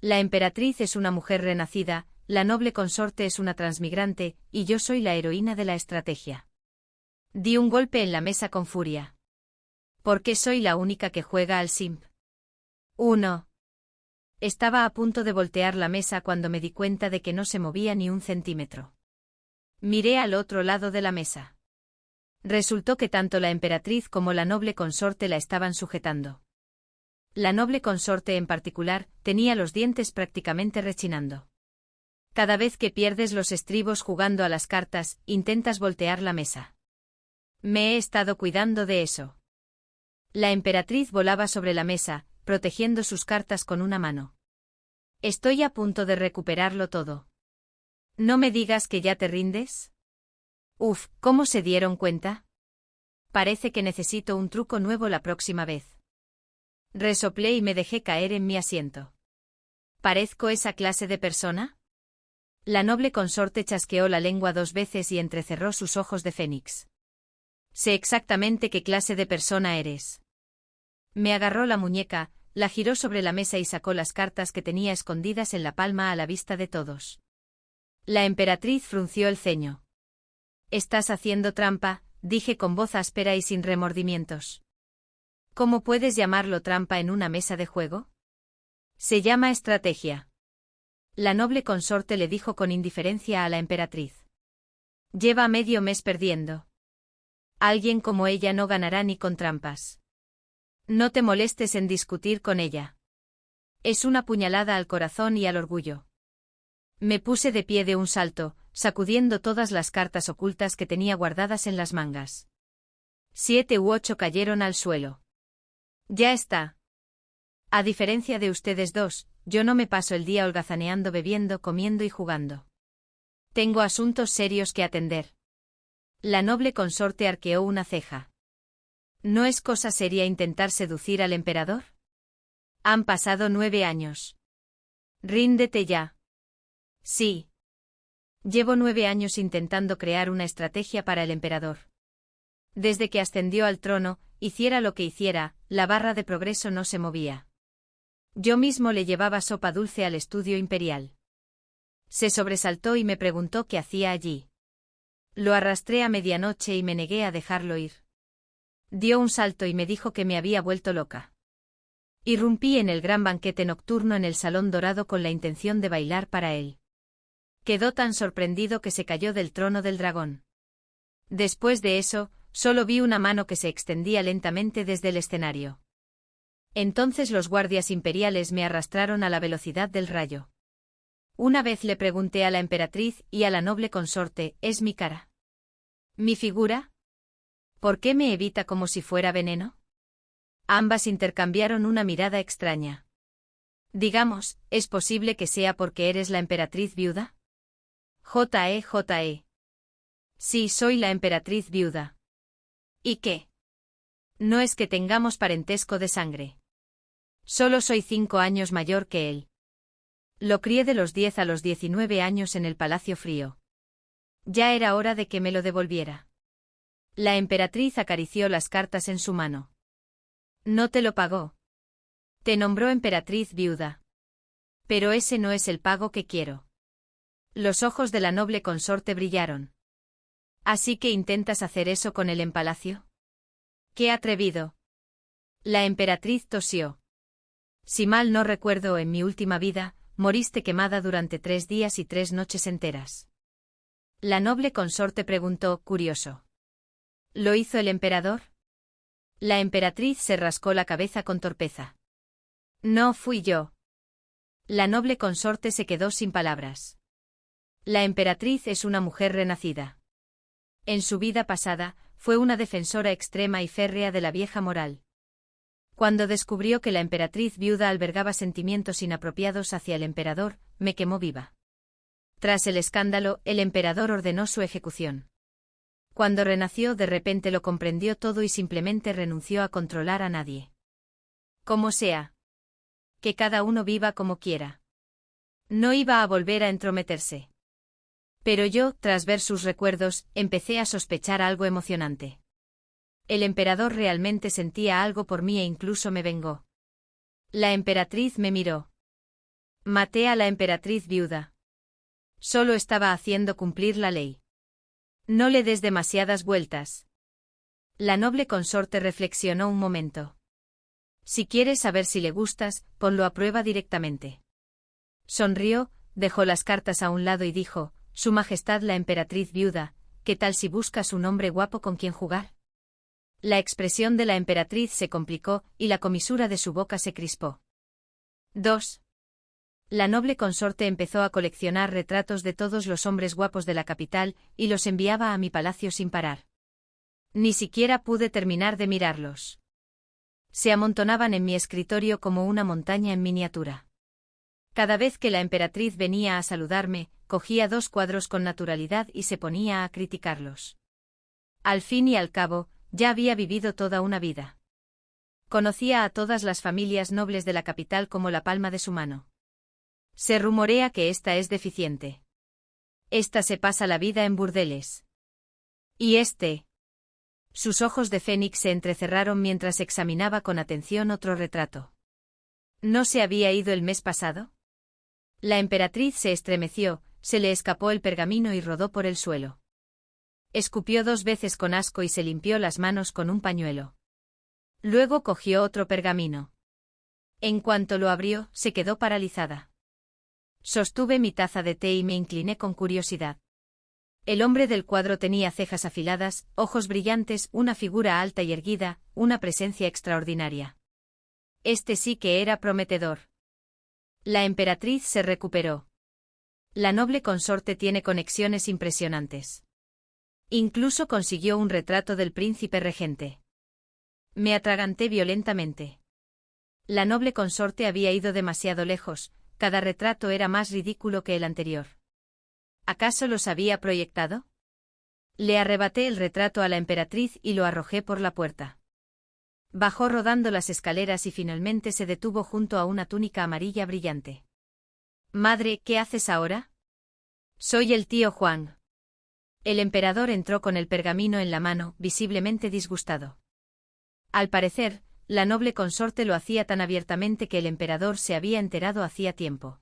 La emperatriz es una mujer renacida, la noble consorte es una transmigrante, y yo soy la heroína de la estrategia. Di un golpe en la mesa con furia. ¿Por qué soy la única que juega al simp? 1. Estaba a punto de voltear la mesa cuando me di cuenta de que no se movía ni un centímetro. Miré al otro lado de la mesa. Resultó que tanto la emperatriz como la noble consorte la estaban sujetando. La noble consorte en particular, tenía los dientes prácticamente rechinando. Cada vez que pierdes los estribos jugando a las cartas, intentas voltear la mesa. Me he estado cuidando de eso. La emperatriz volaba sobre la mesa, protegiendo sus cartas con una mano. Estoy a punto de recuperarlo todo. ¿No me digas que ya te rindes? Uf, ¿cómo se dieron cuenta? Parece que necesito un truco nuevo la próxima vez. Resoplé y me dejé caer en mi asiento. ¿Parezco esa clase de persona? La noble consorte chasqueó la lengua 2 veces y entrecerró sus ojos de fénix. Sé exactamente qué clase de persona eres. Me agarró la muñeca, la giró sobre la mesa y sacó las cartas que tenía escondidas en la palma a la vista de todos. La emperatriz frunció el ceño. «Estás haciendo trampa», dije con voz áspera y sin remordimientos. ¿Cómo puedes llamarlo trampa en una mesa de juego? Se llama estrategia. La noble consorte le dijo con indiferencia a la emperatriz. Lleva medio mes perdiendo. Alguien como ella no ganará ni con trampas. No te molestes en discutir con ella. Es una puñalada al corazón y al orgullo. Me puse de pie de un salto, sacudiendo todas las cartas ocultas que tenía guardadas en las mangas. 7 u 8 cayeron al suelo. Ya está. A diferencia de ustedes dos, yo no me paso el día holgazaneando, bebiendo, comiendo y jugando. Tengo asuntos serios que atender. La noble consorte arqueó una ceja. ¿No es cosa seria intentar seducir al emperador? Han pasado 9 años. Ríndete ya. Sí. Llevo 9 años intentando crear una estrategia para el emperador. Desde que ascendió al trono, hiciera lo que hiciera, la barra de progreso no se movía. Yo mismo le llevaba sopa dulce al estudio imperial. Se sobresaltó y me preguntó qué hacía allí. Lo arrastré a medianoche y me negué a dejarlo ir. Dio un salto y me dijo que me había vuelto loca. Irrumpí en el gran banquete nocturno en el salón dorado con la intención de bailar para él. Quedó tan sorprendido que se cayó del trono del dragón. Después de eso, solo vi una mano que se extendía lentamente desde el escenario. Entonces los guardias imperiales me arrastraron a la velocidad del rayo. Una vez le pregunté a la emperatriz y a la noble consorte, ¿es mi cara? ¿Mi figura? ¿Por qué me evita como si fuera veneno? Ambas intercambiaron una mirada extraña. Digamos, ¿es posible que sea porque eres la emperatriz viuda? J.E. Sí, soy la emperatriz viuda. ¿Y qué? No es que tengamos parentesco de sangre. Solo soy 5 años mayor que él. Lo crié de los 10 a los 19 años en el Palacio Frío. Ya era hora de que me lo devolviera. La emperatriz acarició las cartas en su mano. No te lo pagó. Te nombró emperatriz viuda. Pero ese no es el pago que quiero. Los ojos de la noble consorte brillaron. ¿Así que intentas hacer eso con él en palacio? ¡Qué atrevido! La emperatriz tosió. Si mal no recuerdo, en mi última vida, moriste quemada durante 3 días y 3 noches enteras. La noble consorte preguntó, curioso. ¿Lo hizo el emperador? La emperatriz se rascó la cabeza con torpeza. No fui yo. La noble consorte se quedó sin palabras. La emperatriz es una mujer renacida. En su vida pasada, fue una defensora extrema y férrea de la vieja moral. Cuando descubrió que la emperatriz viuda albergaba sentimientos inapropiados hacia el emperador, me quemó viva. Tras el escándalo, el emperador ordenó su ejecución. Cuando renació, de repente lo comprendió todo y simplemente renunció a controlar a nadie. Como sea. Que cada uno viva como quiera. No iba a volver a entrometerse. Pero yo, tras ver sus recuerdos, empecé a sospechar algo emocionante. El emperador realmente sentía algo por mí e incluso me vengó. La emperatriz me miró. Maté a la emperatriz viuda. Solo estaba haciendo cumplir la ley. No le des demasiadas vueltas. La noble consorte reflexionó un momento. Si quieres saber si le gustas, ponlo a prueba directamente. Sonrió, dejó las cartas a un lado y dijo, Su Majestad la emperatriz viuda, ¿qué tal si buscas un hombre guapo con quien jugar? La expresión de la emperatriz se complicó, y la comisura de su boca se crispó. 2. La noble consorte empezó a coleccionar retratos de todos los hombres guapos de la capital, y los enviaba a mi palacio sin parar. Ni siquiera pude terminar de mirarlos. Se amontonaban en mi escritorio como una montaña en miniatura. Cada vez que la emperatriz venía a saludarme, cogía 2 cuadros con naturalidad y se ponía a criticarlos. Al fin y al cabo, ya había vivido toda una vida. Conocía a todas las familias nobles de la capital como la palma de su mano. Se rumorea que esta es deficiente. Esta se pasa la vida en burdeles. ¿Y este? Sus ojos de fénix se entrecerraron mientras examinaba con atención otro retrato. ¿No se había ido el mes pasado? La emperatriz se estremeció, se le escapó el pergamino y rodó por el suelo. Escupió 2 veces con asco y se limpió las manos con un pañuelo. Luego cogió otro pergamino. En cuanto lo abrió, se quedó paralizada. Sostuve mi taza de té y me incliné con curiosidad. El hombre del cuadro tenía cejas afiladas, ojos brillantes, una figura alta y erguida, una presencia extraordinaria. Este sí que era prometedor. La emperatriz se recuperó. La noble consorte tiene conexiones impresionantes. Incluso consiguió un retrato del príncipe regente. Me atraganté violentamente. La noble consorte había ido demasiado lejos, cada retrato era más ridículo que el anterior. ¿Acaso los había proyectado? Le arrebaté el retrato a la emperatriz y lo arrojé por la puerta. Bajó rodando las escaleras y finalmente se detuvo junto a una túnica amarilla brillante. Madre, ¿qué haces ahora? Soy el tío Juan. El emperador entró con el pergamino en la mano, visiblemente disgustado. Al parecer, la noble consorte lo hacía tan abiertamente que el emperador se había enterado hacía tiempo.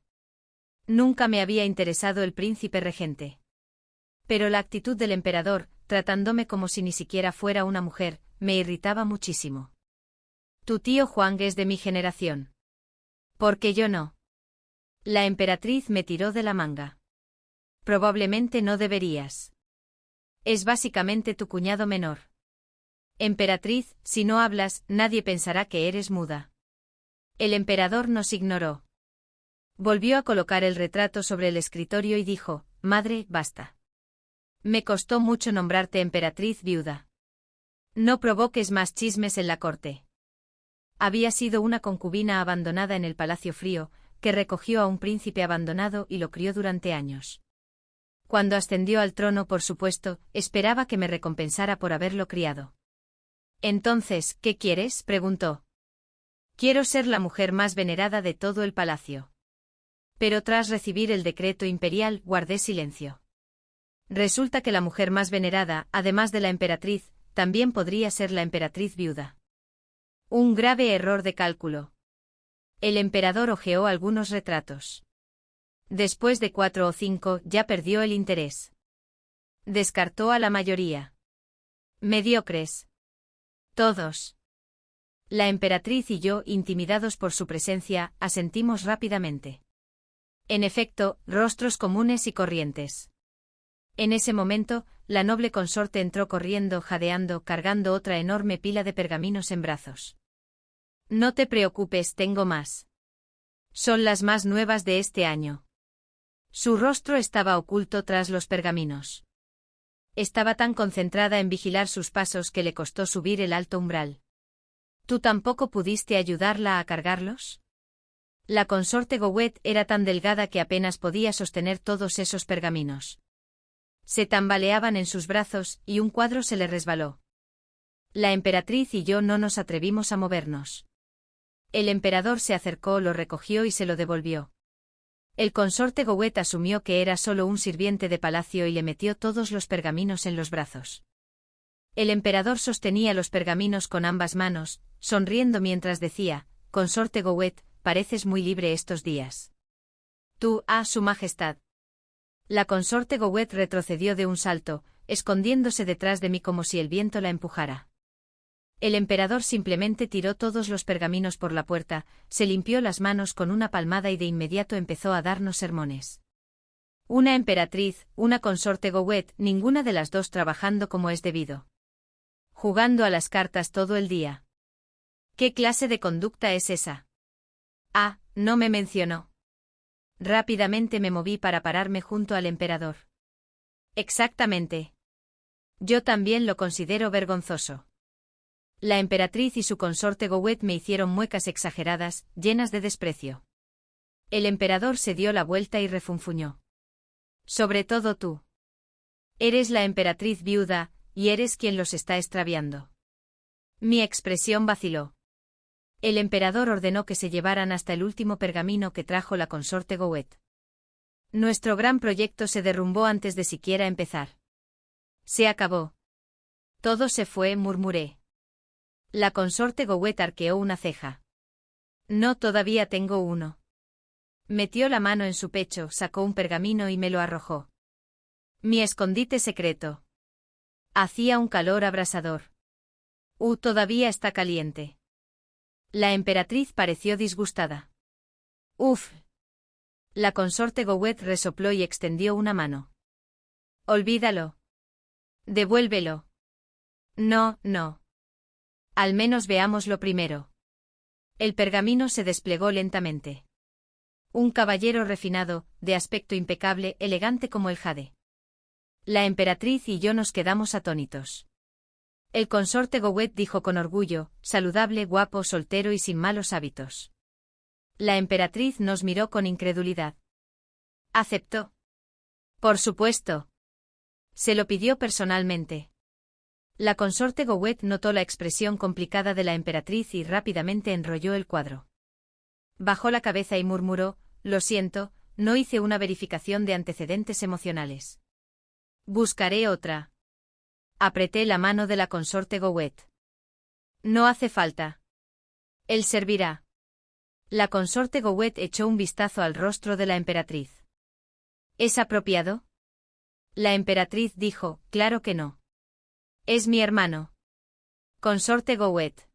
Nunca me había interesado el príncipe regente. Pero la actitud del emperador, tratándome como si ni siquiera fuera una mujer, me irritaba muchísimo. Tu tío Juan es de mi generación. ¿Por qué yo no? La emperatriz me tiró de la manga. Probablemente no deberías. Es básicamente tu cuñado menor. Emperatriz, si no hablas, nadie pensará que eres muda. El emperador nos ignoró. Volvió a colocar el retrato sobre el escritorio y dijo, Madre, basta. Me costó mucho nombrarte emperatriz viuda. No provoques más chismes en la corte. Había sido una concubina abandonada en el Palacio Frío, que recogió a un príncipe abandonado y lo crió durante años. Cuando ascendió al trono, por supuesto, esperaba que me recompensara por haberlo criado. Entonces, ¿qué quieres?, preguntó. Quiero ser la mujer más venerada de todo el palacio. Pero tras recibir el decreto imperial, guardé silencio. Resulta que la mujer más venerada, además de la emperatriz, también podría ser la emperatriz viuda. Un grave error de cálculo. El emperador hojeó algunos retratos. Después de 4 o 5, ya perdió el interés. Descartó a la mayoría. Mediocres. Todos. La emperatriz y yo, intimidados por su presencia, asentimos rápidamente. En efecto, rostros comunes y corrientes. En ese momento, la noble consorte entró corriendo, jadeando, cargando otra enorme pila de pergaminos en brazos. No te preocupes, tengo más. Son las más nuevas de este año. Su rostro estaba oculto tras los pergaminos. Estaba tan concentrada en vigilar sus pasos que le costó subir el alto umbral. ¿Tú tampoco pudiste ayudarla a cargarlos? La consorte Gowet era tan delgada que apenas podía sostener todos esos pergaminos. Se tambaleaban en sus brazos y un cuadro se le resbaló. La emperatriz y yo no nos atrevimos a movernos. El emperador se acercó, lo recogió y se lo devolvió. El consorte Gowet asumió que era solo un sirviente de palacio y le metió todos los pergaminos en los brazos. El emperador sostenía los pergaminos con ambas manos, sonriendo mientras decía, Consorte Gowet, pareces muy libre estos días. Tú, Su Majestad. La consorte Gowet retrocedió de un salto, escondiéndose detrás de mí como si el viento la empujara. El emperador simplemente tiró todos los pergaminos por la puerta, se limpió las manos con una palmada y de inmediato empezó a darnos sermones. Una emperatriz, una consorte Gowet, ninguna de las dos trabajando como es debido. Jugando a las cartas todo el día. ¿Qué clase de conducta es esa? No me mencionó. Rápidamente me moví para pararme junto al emperador. Exactamente. Yo también lo considero vergonzoso. La emperatriz y su consorte Gowet me hicieron muecas exageradas, llenas de desprecio. El emperador se dio la vuelta y refunfuñó. Sobre todo tú. Eres la emperatriz viuda, y eres quien los está extraviando. Mi expresión vaciló. El emperador ordenó que se llevaran hasta el último pergamino que trajo la consorte Gowet. Nuestro gran proyecto se derrumbó antes de siquiera empezar. Se acabó. Todo se fue, murmuré. La consorte Gowet arqueó una ceja. No, todavía tengo uno. Metió la mano en su pecho, sacó un pergamino y me lo arrojó. Mi escondite secreto. Hacía un calor abrasador. Todavía está caliente. La emperatriz pareció disgustada. Uf. La consorte Gowet resopló y extendió una mano. Olvídalo. Devuélvelo. No, no. Al menos veámoslo primero. El pergamino se desplegó lentamente. Un caballero refinado, de aspecto impecable, elegante como el jade. La emperatriz y yo nos quedamos atónitos. El consorte Gowet dijo con orgullo, saludable, guapo, soltero y sin malos hábitos. La emperatriz nos miró con incredulidad. ¿Aceptó? Por supuesto. Se lo pidió personalmente. La consorte Gowet notó la expresión complicada de la emperatriz y rápidamente enrolló el cuadro. Bajó la cabeza y murmuró, lo siento, no hice una verificación de antecedentes emocionales. Buscaré otra. Apreté la mano de la consorte Gowet. No hace falta. Él servirá. La consorte Gowet echó un vistazo al rostro de la emperatriz. ¿Es apropiado? La emperatriz dijo, claro que no. Es mi hermano. Consorte Gowet.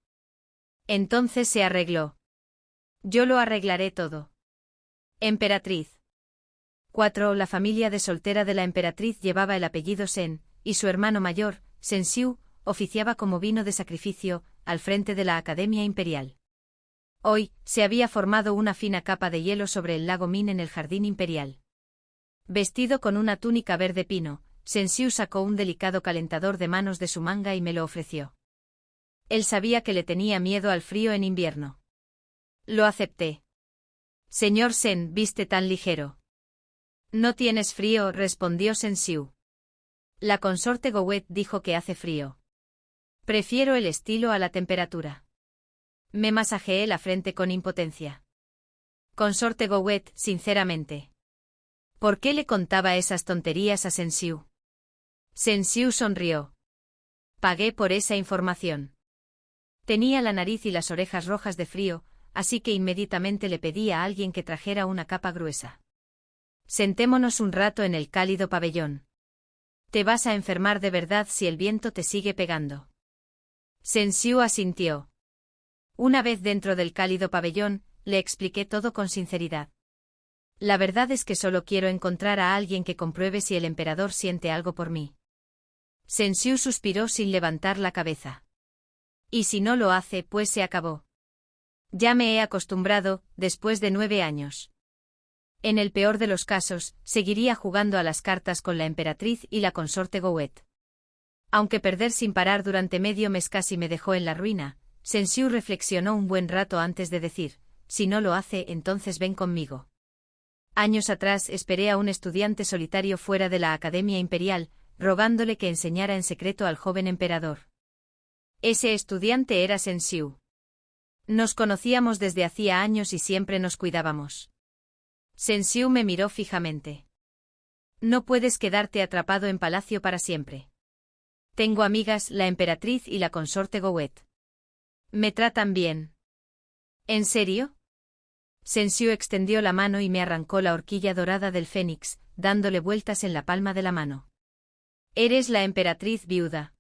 Entonces se arregló. Yo lo arreglaré todo. Emperatriz. 4. La familia de soltera de la emperatriz llevaba el apellido Sen, y su hermano mayor, Sensiu, oficiaba como vino de sacrificio, al frente de la Academia Imperial. Hoy, se había formado una fina capa de hielo sobre el lago Min en el jardín imperial. Vestido con una túnica verde pino, Sensiu sacó un delicado calentador de manos de su manga y me lo ofreció. Él sabía que le tenía miedo al frío en invierno. Lo acepté. Señor Sen, viste tan ligero. No tienes frío, respondió Sensiu. La consorte Gowet dijo que hace frío. Prefiero el estilo a la temperatura. Me masajeé la frente con impotencia. Consorte Gowet, sinceramente. ¿Por qué le contaba esas tonterías a Sensiu? Sensiu sonrió. Pagué por esa información. Tenía la nariz y las orejas rojas de frío, así que inmediatamente le pedí a alguien que trajera una capa gruesa. Sentémonos un rato en el cálido pabellón. Te vas a enfermar de verdad si el viento te sigue pegando. Sensiu asintió. Una vez dentro del cálido pabellón, le expliqué todo con sinceridad. La verdad es que solo quiero encontrar a alguien que compruebe si el emperador siente algo por mí. Sensiu suspiró sin levantar la cabeza. Y si no lo hace, pues se acabó. Ya me he acostumbrado, después de 9 años. En el peor de los casos, seguiría jugando a las cartas con la emperatriz y la consorte Gowet. Aunque perder sin parar durante medio mes casi me dejó en la ruina, Sensiu reflexionó un buen rato antes de decir, si no lo hace, entonces ven conmigo. Años atrás esperé a un estudiante solitario fuera de la Academia Imperial, rogándole que enseñara en secreto al joven emperador. Ese estudiante era Sensiu. Nos conocíamos desde hacía años y siempre nos cuidábamos. Sensiu me miró fijamente. No puedes quedarte atrapado en palacio para siempre. Tengo amigas, la emperatriz y la consorte Gowet. Me tratan bien. ¿En serio? Sensiu extendió la mano y me arrancó la horquilla dorada del fénix, dándole vueltas en la palma de la mano. Eres la emperatriz viuda.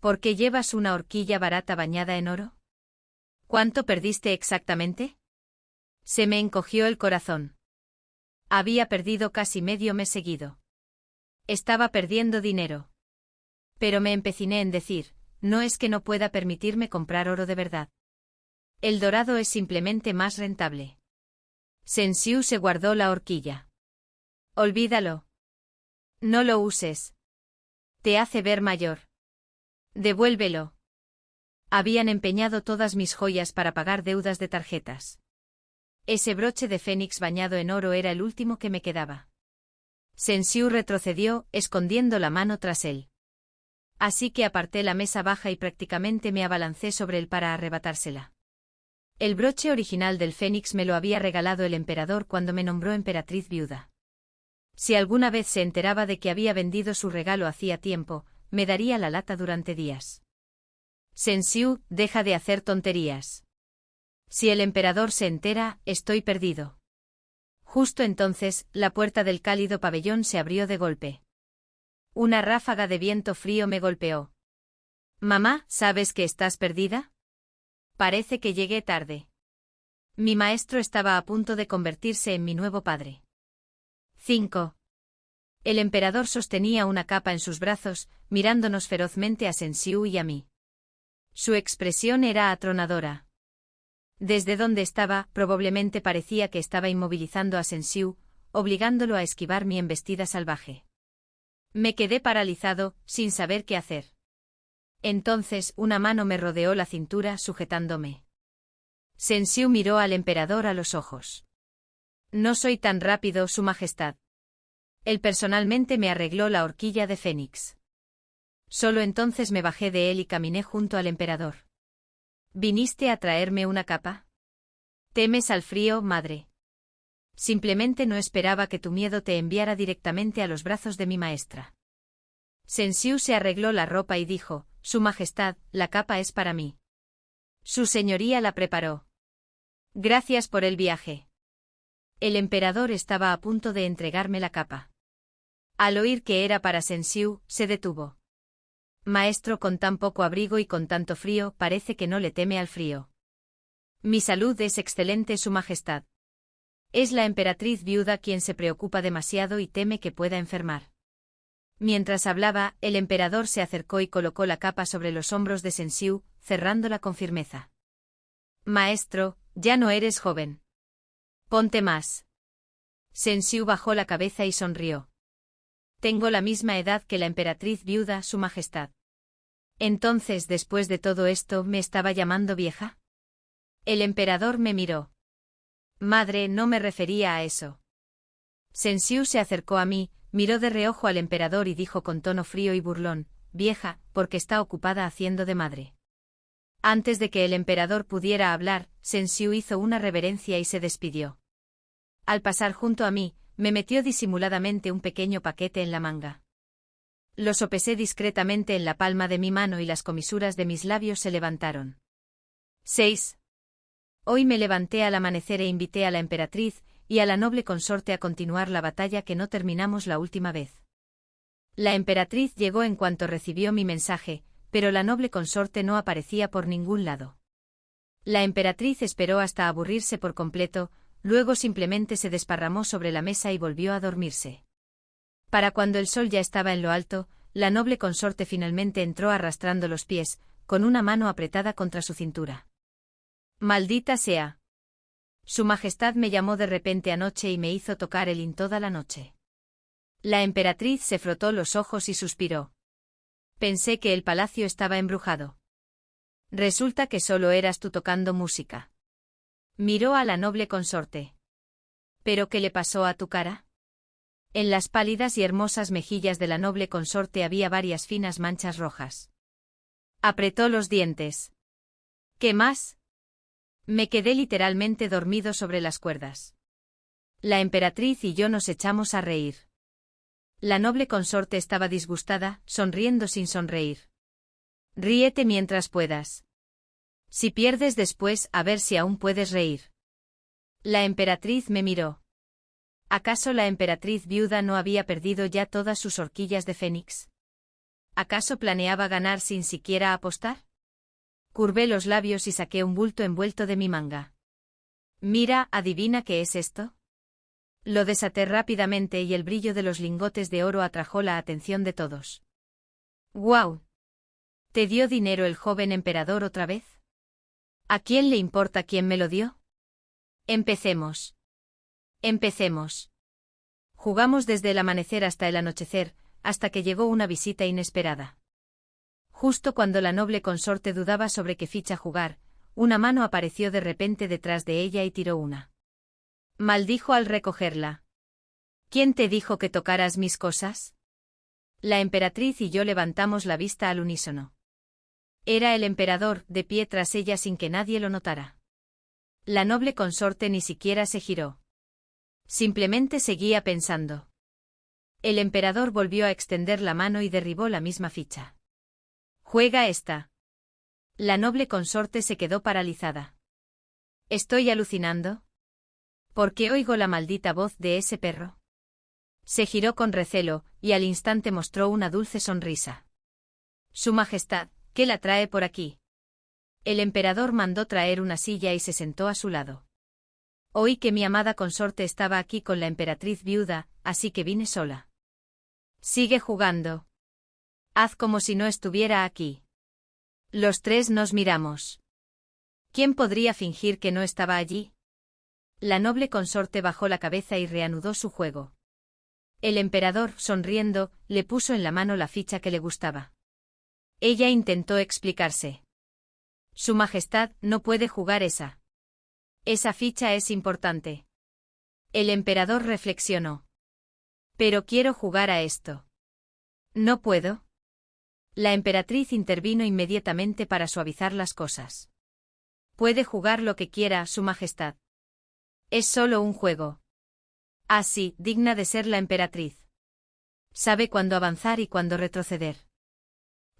¿Por qué llevas una horquilla barata bañada en oro? ¿Cuánto perdiste exactamente? Se me encogió el corazón. Había perdido casi medio mes seguido. Estaba perdiendo dinero. Pero me empeciné en decir, no es que no pueda permitirme comprar oro de verdad. El dorado es simplemente más rentable. Sensiu se guardó la horquilla. Olvídalo. No lo uses. Te hace ver mayor. Devuélvelo. Habían empeñado todas mis joyas para pagar deudas de tarjetas. Ese broche de fénix bañado en oro era el último que me quedaba. Sensiu retrocedió, escondiendo la mano tras él. Así que aparté la mesa baja y prácticamente me abalancé sobre él para arrebatársela. El broche original del fénix me lo había regalado el emperador cuando me nombró emperatriz viuda. Si alguna vez se enteraba de que había vendido su regalo hacía tiempo, me daría la lata durante días. Sensiu, deja de hacer tonterías. Si el emperador se entera, estoy perdido. Justo entonces, la puerta del cálido pabellón se abrió de golpe. Una ráfaga de viento frío me golpeó. Mamá, ¿sabes que estás perdida? Parece que llegué tarde. Mi maestro estaba a punto de convertirse en mi nuevo padre. 5. El emperador sostenía una capa en sus brazos, mirándonos ferozmente a Sensiu y a mí. Su expresión era atronadora. Desde donde estaba, probablemente parecía que estaba inmovilizando a Sensiu, obligándolo a esquivar mi embestida salvaje. Me quedé paralizado, sin saber qué hacer. Entonces, una mano me rodeó la cintura, sujetándome. Sensiu miró al emperador a los ojos. No soy tan rápido, Su Majestad. Él personalmente me arregló la horquilla de fénix. Solo entonces me bajé de él y caminé junto al emperador. ¿Viniste a traerme una capa? ¿Temes al frío, madre? Simplemente no esperaba que tu miedo te enviara directamente a los brazos de mi maestra. Sensiu se arregló la ropa y dijo, Su Majestad, la capa es para mí. Su señoría la preparó. Gracias por el viaje. El emperador estaba a punto de entregarme la capa. Al oír que era para Sensiu, se detuvo. Maestro con tan poco abrigo y con tanto frío, parece que no le teme al frío. Mi salud es excelente, Su Majestad. Es la emperatriz viuda quien se preocupa demasiado y teme que pueda enfermar. Mientras hablaba, el emperador se acercó y colocó la capa sobre los hombros de Sensiu, cerrándola con firmeza. Maestro, ya no eres joven. Ponte más. Sensiu bajó la cabeza y sonrió. Tengo la misma edad que la emperatriz viuda, Su Majestad. Entonces, después de todo esto, ¿me estaba llamando vieja? El emperador me miró. Madre, no me refería a eso. Sensiu se acercó a mí, miró de reojo al emperador y dijo con tono frío y burlón, vieja, porque está ocupada haciendo de madre. Antes de que el emperador pudiera hablar, Sensiu hizo una reverencia y se despidió. Al pasar junto a mí, me metió disimuladamente un pequeño paquete en la manga. Lo sopesé discretamente en la palma de mi mano y las comisuras de mis labios se levantaron. 6. Hoy me levanté al amanecer e invité a la emperatriz y a la noble consorte a continuar la batalla que no terminamos la última vez. La emperatriz llegó en cuanto recibió mi mensaje, pero la noble consorte no aparecía por ningún lado. La emperatriz esperó hasta aburrirse por completo, luego simplemente se desparramó sobre la mesa y volvió a dormirse. Para cuando el sol ya estaba en lo alto, la noble consorte finalmente entró arrastrando los pies, con una mano apretada contra su cintura. Maldita sea. Su Majestad me llamó de repente anoche y me hizo tocar el hin toda la noche. La emperatriz se frotó los ojos y suspiró. Pensé que el palacio estaba embrujado. Resulta que solo eras tú tocando música. Miró a la noble consorte. ¿Pero qué le pasó a tu cara? En las pálidas y hermosas mejillas de la noble consorte había varias finas manchas rojas. Apretó los dientes. ¿Qué más? Me quedé literalmente dormido sobre las cuerdas. La emperatriz y yo nos echamos a reír. La noble consorte estaba disgustada, sonriendo sin sonreír. Ríete mientras puedas. Si pierdes después, a ver si aún puedes reír. La emperatriz me miró. ¿Acaso la emperatriz viuda no había perdido ya todas sus horquillas de fénix? ¿Acaso planeaba ganar sin siquiera apostar? Curvé los labios y saqué un bulto envuelto de mi manga. Mira, ¿adivina qué es esto? Lo desaté rápidamente y el brillo de los lingotes de oro atrajo la atención de todos. ¡Guau! ¿Te dio dinero el joven emperador otra vez? ¿A quién le importa quién me lo dio? Empecemos. Empecemos. Jugamos desde el amanecer hasta el anochecer, hasta que llegó una visita inesperada. Justo cuando la noble consorte dudaba sobre qué ficha jugar, una mano apareció de repente detrás de ella y tiró una. Maldijo al recogerla. ¿Quién te dijo que tocaras mis cosas? La emperatriz y yo levantamos la vista al unísono. Era el emperador, de pie tras ella sin que nadie lo notara. La noble consorte ni siquiera se giró. Simplemente seguía pensando. El emperador volvió a extender la mano y derribó la misma ficha. Juega esta. La noble consorte se quedó paralizada. ¿Estoy alucinando? ¿Por qué oigo la maldita voz de ese perro? Se giró con recelo, y al instante mostró una dulce sonrisa. Su Majestad, ¿qué la trae por aquí? El emperador mandó traer una silla y se sentó a su lado. Oí que mi amada consorte estaba aquí con la emperatriz viuda, así que vine sola. Sigue jugando. Haz como si no estuviera aquí. Los tres nos miramos. ¿Quién podría fingir que no estaba allí? La noble consorte bajó la cabeza y reanudó su juego. El emperador, sonriendo, le puso en la mano la ficha que le gustaba. Ella intentó explicarse. Su Majestad no puede jugar esa. Esa ficha es importante. El emperador reflexionó. Pero quiero jugar a esto. ¿No puedo? La emperatriz intervino inmediatamente para suavizar las cosas. Puede jugar lo que quiera, Su Majestad. Es solo un juego. Ah, sí, digna de ser la emperatriz. Sabe cuándo avanzar y cuándo retroceder.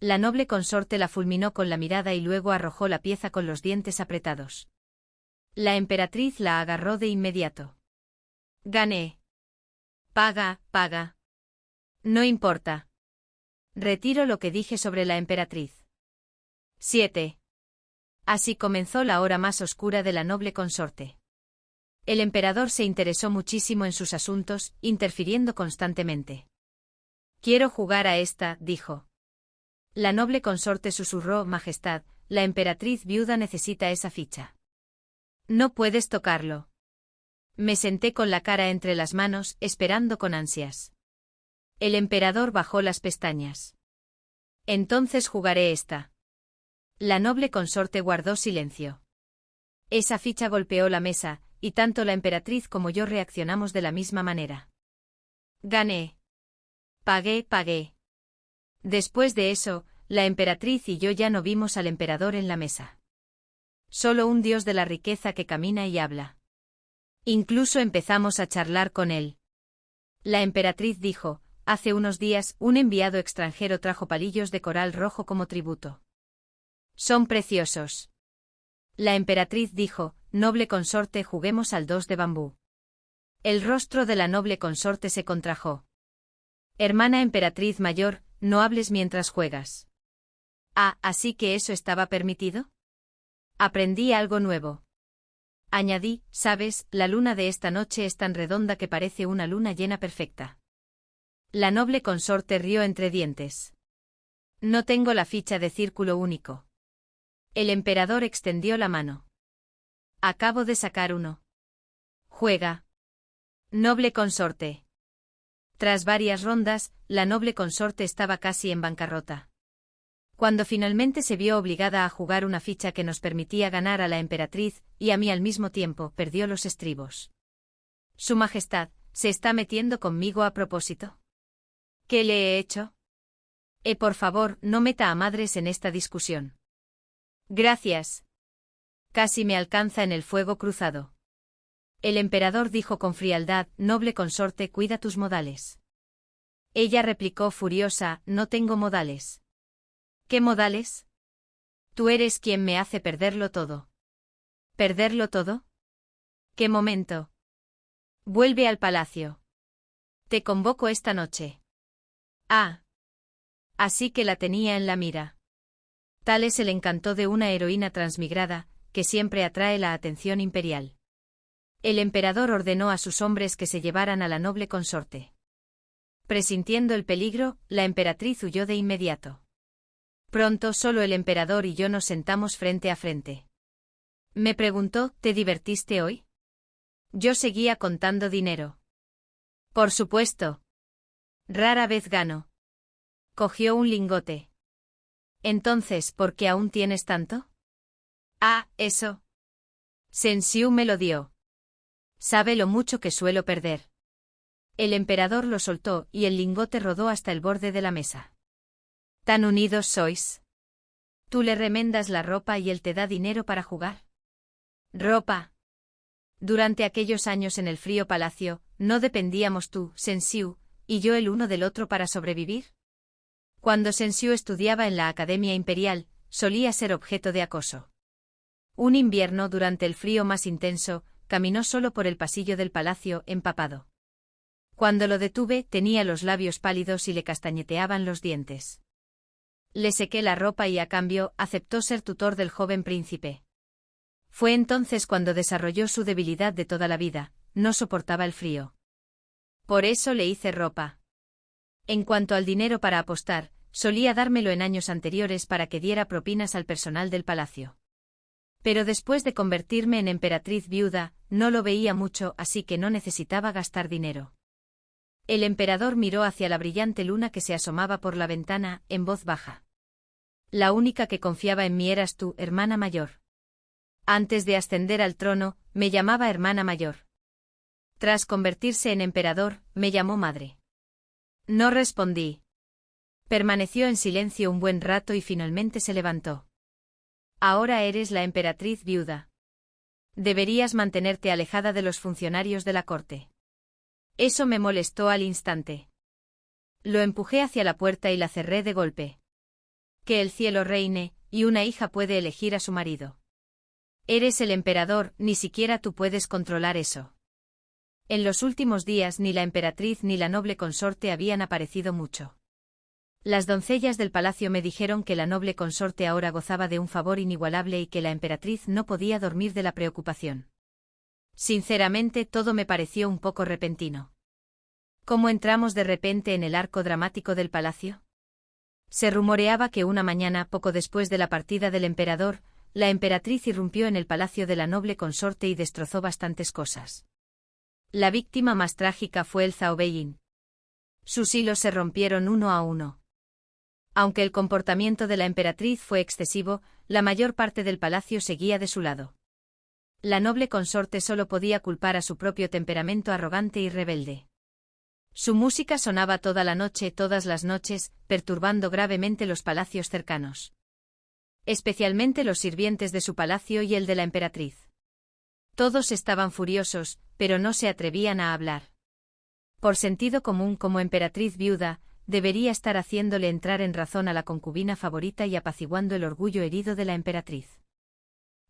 La noble consorte la fulminó con la mirada y luego arrojó la pieza con los dientes apretados. La emperatriz la agarró de inmediato. Gané. Paga, paga. No importa. Retiro lo que dije sobre la emperatriz. 7. Así comenzó la hora más oscura de la noble consorte. El emperador se interesó muchísimo en sus asuntos, interfiriendo constantemente. Quiero jugar a esta, dijo. La noble consorte susurró, Majestad, la emperatriz viuda necesita esa ficha. No puedes tocarlo. Me senté con la cara entre las manos, esperando con ansias. El emperador bajó las pestañas. Entonces jugaré esta. La noble consorte guardó silencio. Esa ficha golpeó la mesa, y tanto la emperatriz como yo reaccionamos de la misma manera. Gané. Pagué, pagué. Después de eso, la emperatriz y yo ya no vimos al emperador en la mesa. Solo un dios de la riqueza que camina y habla. Incluso empezamos a charlar con él. La emperatriz dijo, hace unos días, un enviado extranjero trajo palillos de coral rojo como tributo. Son preciosos. La emperatriz dijo, noble consorte, juguemos al 2 de bambú. El rostro de la noble consorte se contrajo. Hermana emperatriz mayor, no hables mientras juegas. Ah, ¿así que eso estaba permitido? Aprendí algo nuevo. Añadí, sabes, la luna de esta noche es tan redonda que parece una luna llena perfecta. La noble consorte rió entre dientes. No tengo la ficha de círculo único. El emperador extendió la mano. Acabo de sacar uno. Juega. Noble consorte. Tras varias rondas, la noble consorte estaba casi en bancarrota. Cuando finalmente se vio obligada a jugar una ficha que nos permitía ganar a la emperatriz, y a mí al mismo tiempo, perdió los estribos. Su Majestad, ¿se está metiendo conmigo a propósito? ¿Qué le he hecho? Por favor, no meta a madres en esta discusión. Gracias. Casi me alcanza en el fuego cruzado. El emperador dijo con frialdad, noble consorte, cuida tus modales. Ella replicó furiosa, no tengo modales. ¿Qué modales? Tú eres quien me hace perderlo todo. ¿Perderlo todo? ¿Qué momento? Vuelve al palacio. Te convoco esta noche. Ah. Así que la tenía en la mira. Tal es el encanto de una heroína transmigrada, que siempre atrae la atención imperial. El emperador ordenó a sus hombres que se llevaran a la noble consorte. Presintiendo el peligro, la emperatriz huyó de inmediato. Pronto solo el emperador y yo nos sentamos frente a frente. Me preguntó, ¿te divertiste hoy? Yo seguía contando dinero. Por supuesto. Rara vez gano. Cogió un lingote. Entonces, ¿por qué aún tienes tanto? Ah, eso. Sensiu me lo dio. Sabe lo mucho que suelo perder. El emperador lo soltó y el lingote rodó hasta el borde de la mesa. ¿Tan unidos sois? Tú le remendas la ropa y él te da dinero para jugar. Ropa. Durante aquellos años en el frío palacio, ¿no dependíamos tú, Sensiu, y yo el uno del otro para sobrevivir? Cuando Sensiu estudiaba en la Academia Imperial, solía ser objeto de acoso. Un invierno durante el frío más intenso, caminó solo por el pasillo del palacio, empapado. Cuando lo detuve, tenía los labios pálidos y le castañeteaban los dientes. Le sequé la ropa y a cambio, aceptó ser tutor del joven príncipe. Fue entonces cuando desarrolló su debilidad de toda la vida, no soportaba el frío. Por eso le hice ropa. En cuanto al dinero para apostar, solía dármelo en años anteriores para que diera propinas al personal del palacio. Pero después de convertirme en emperatriz viuda, no lo veía mucho, así que no necesitaba gastar dinero. El emperador miró hacia la brillante luna que se asomaba por la ventana, en voz baja. La única que confiaba en mí eras tú, hermana mayor. Antes de ascender al trono, me llamaba hermana mayor. Tras convertirse en emperador, me llamó madre. No respondí. Permaneció en silencio un buen rato y finalmente se levantó. Ahora eres la emperatriz viuda. Deberías mantenerte alejada de los funcionarios de la corte. Eso me molestó al instante. Lo empujé hacia la puerta y la cerré de golpe. Que el cielo reine, y una hija puede elegir a su marido. Eres el emperador, ni siquiera tú puedes controlar eso. En los últimos días ni la emperatriz ni la noble consorte habían aparecido mucho. Las doncellas del palacio me dijeron que la noble consorte ahora gozaba de un favor inigualable y que la emperatriz no podía dormir de la preocupación. Sinceramente, todo me pareció un poco repentino. ¿Cómo entramos de repente en el arco dramático del palacio? Se rumoreaba que una mañana, poco después de la partida del emperador, la emperatriz irrumpió en el palacio de la noble consorte y destrozó bastantes cosas. La víctima más trágica fue el Zhao Beijing. Sus hilos se rompieron uno a uno. Aunque el comportamiento de la emperatriz fue excesivo, la mayor parte del palacio seguía de su lado. La noble consorte solo podía culpar a su propio temperamento arrogante y rebelde. Su música sonaba toda la noche, todas las noches, perturbando gravemente los palacios cercanos. Especialmente los sirvientes de su palacio y el de la emperatriz. Todos estaban furiosos, pero no se atrevían a hablar. Por sentido común, como emperatriz viuda, debería estar haciéndole entrar en razón a la concubina favorita y apaciguando el orgullo herido de la emperatriz.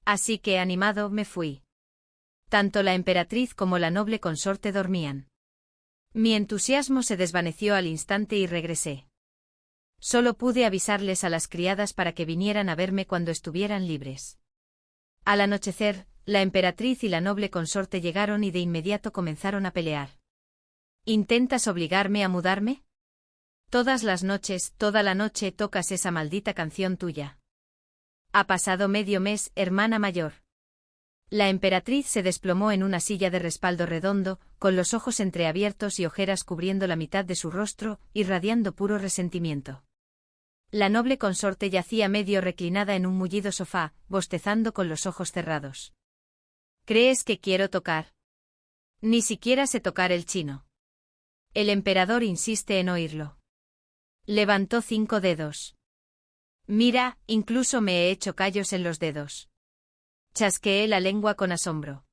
Así que, animado, me fui. Tanto la emperatriz como la noble consorte dormían. Mi entusiasmo se desvaneció al instante y regresé. Solo pude avisarles a las criadas para que vinieran a verme cuando estuvieran libres. Al anochecer, la emperatriz y la noble consorte llegaron y de inmediato comenzaron a pelear. ¿Intentas obligarme a mudarme? Todas las noches, toda la noche tocas esa maldita canción tuya. Ha pasado medio mes, hermana mayor. La emperatriz se desplomó en una silla de respaldo redondo, con los ojos entreabiertos y ojeras cubriendo la mitad de su rostro, irradiando puro resentimiento. La noble consorte yacía medio reclinada en un mullido sofá, bostezando con los ojos cerrados. ¿Crees que quiero tocar? Ni siquiera sé tocar el chino. El emperador insiste en oírlo. Levantó 5 dedos. Mira, incluso me he hecho callos en los dedos. Chasqueé la lengua con asombro.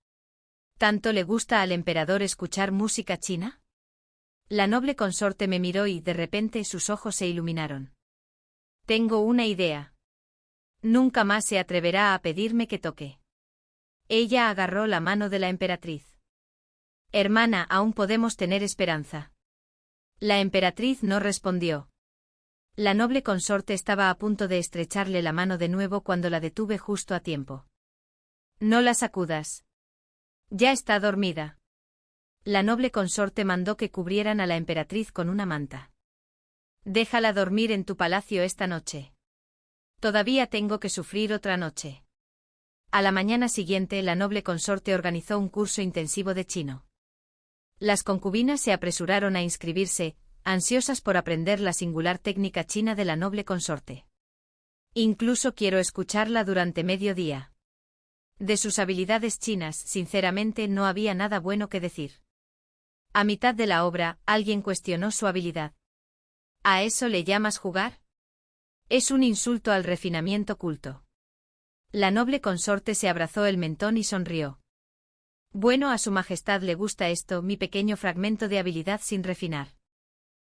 ¿Tanto le gusta al emperador escuchar música china? La noble consorte me miró y de repente sus ojos se iluminaron. Tengo una idea. Nunca más se atreverá a pedirme que toque. Ella agarró la mano de la emperatriz. Hermana, aún podemos tener esperanza. La emperatriz no respondió. La noble consorte estaba a punto de estrecharle la mano de nuevo cuando la detuve justo a tiempo. No la sacudas. Ya está dormida. La noble consorte mandó que cubrieran a la emperatriz con una manta. Déjala dormir en tu palacio esta noche. Todavía tengo que sufrir otra noche. A la mañana siguiente la noble consorte organizó un curso intensivo de chino. Las concubinas se apresuraron a inscribirse, ansiosas por aprender la singular técnica china de la noble consorte. Incluso quiero escucharla durante medio día. De sus habilidades chinas, sinceramente, no había nada bueno que decir. A mitad de la obra, alguien cuestionó su habilidad. ¿A eso le llamas jugar? Es un insulto al refinamiento culto. La noble consorte se abrazó el mentón y sonrió. Bueno, a su majestad le gusta esto, mi pequeño fragmento de habilidad sin refinar.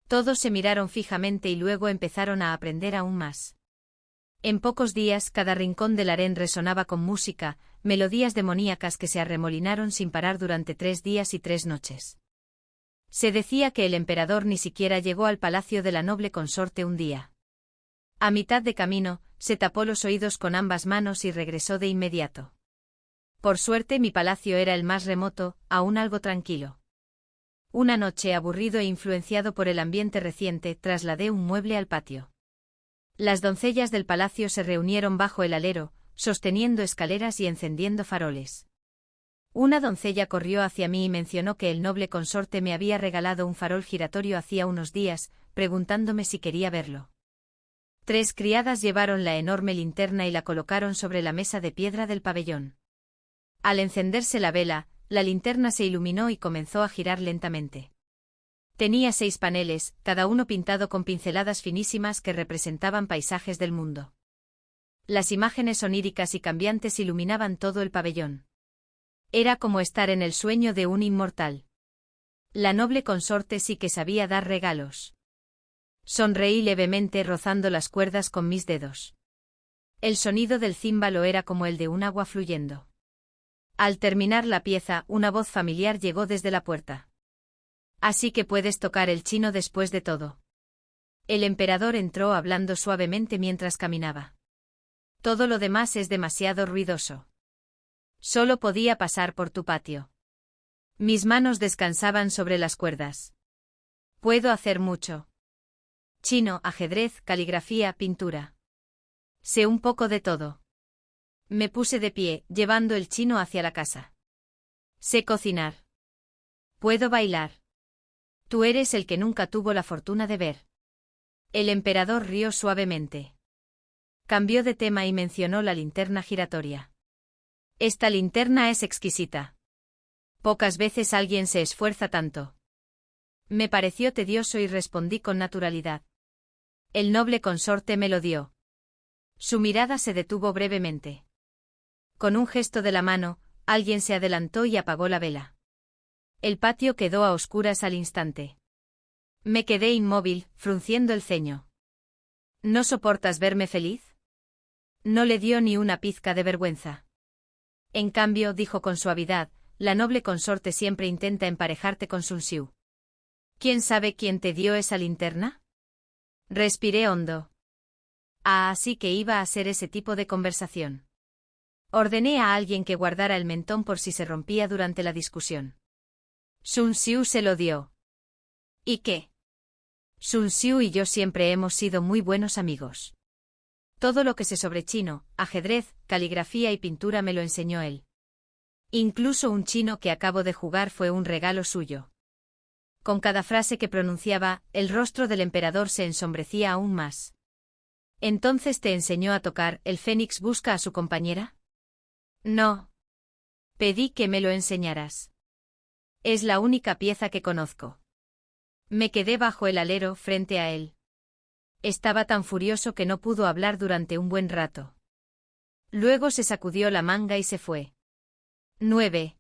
Todos se miraron fijamente y luego empezaron a aprender aún más. En pocos días, cada rincón del harén resonaba con música, melodías demoníacas que se arremolinaron sin parar durante 3 días y 3 noches. Se decía que el emperador ni siquiera llegó al palacio de la noble consorte un día. A mitad de camino, se tapó los oídos con ambas manos y regresó de inmediato. Por suerte mi palacio era el más remoto, aún algo tranquilo. Una noche, aburrido e influenciado por el ambiente reciente, trasladé un mueble al patio. Las doncellas del palacio se reunieron bajo el alero, sosteniendo escaleras y encendiendo faroles. Una doncella corrió hacia mí y mencionó que el noble consorte me había regalado un farol giratorio hacía unos días, preguntándome si quería verlo. 3 criadas llevaron la enorme linterna y la colocaron sobre la mesa de piedra del pabellón. Al encenderse la vela, la linterna se iluminó y comenzó a girar lentamente. Tenía 6 paneles, cada uno pintado con pinceladas finísimas que representaban paisajes del mundo. Las imágenes oníricas y cambiantes iluminaban todo el pabellón. Era como estar en el sueño de un inmortal. La noble consorte sí que sabía dar regalos. Sonreí levemente rozando las cuerdas con mis dedos. El sonido del címbalo era como el de un agua fluyendo. Al terminar la pieza, una voz familiar llegó desde la puerta. Así que puedes tocar el chino después de todo. El emperador entró hablando suavemente mientras caminaba. Todo lo demás es demasiado ruidoso. Solo podía pasar por tu patio. Mis manos descansaban sobre las cuerdas. Puedo hacer mucho. Chino, ajedrez, caligrafía, pintura. Sé un poco de todo. Me puse de pie, llevando el chino hacia la casa. Sé cocinar. Puedo bailar. Tú eres el que nunca tuvo la fortuna de ver. El emperador rió suavemente. Cambió de tema y mencionó la linterna giratoria. Esta linterna es exquisita. Pocas veces alguien se esfuerza tanto. Me pareció tedioso y respondí con naturalidad. El noble consorte me lo dio. Su mirada se detuvo brevemente. Con un gesto de la mano, alguien se adelantó y apagó la vela. El patio quedó a oscuras al instante. Me quedé inmóvil, frunciendo el ceño. ¿No soportas verme feliz? No le dio ni una pizca de vergüenza. En cambio, dijo con suavidad, la noble consorte siempre intenta emparejarte con Sun Xiu. ¿Quién sabe quién te dio esa linterna? Respiré hondo. Ah, así que iba a ser ese tipo de conversación. Ordené a alguien que guardara el mentón por si se rompía durante la discusión. Sun Xiu se lo dio. ¿Y qué? Sun Xiu y yo siempre hemos sido muy buenos amigos. Todo lo que sé sobre chino, ajedrez, caligrafía y pintura me lo enseñó él. Incluso un chino que acabo de jugar fue un regalo suyo. Con cada frase que pronunciaba, el rostro del emperador se ensombrecía aún más. ¿Entonces te enseñó a tocar El Fénix busca a su compañera? No. Pedí que me lo enseñaras. Es la única pieza que conozco. Me quedé bajo el alero frente a él. Estaba tan furioso que no pudo hablar durante un buen rato. Luego se sacudió la manga y se fue. 9.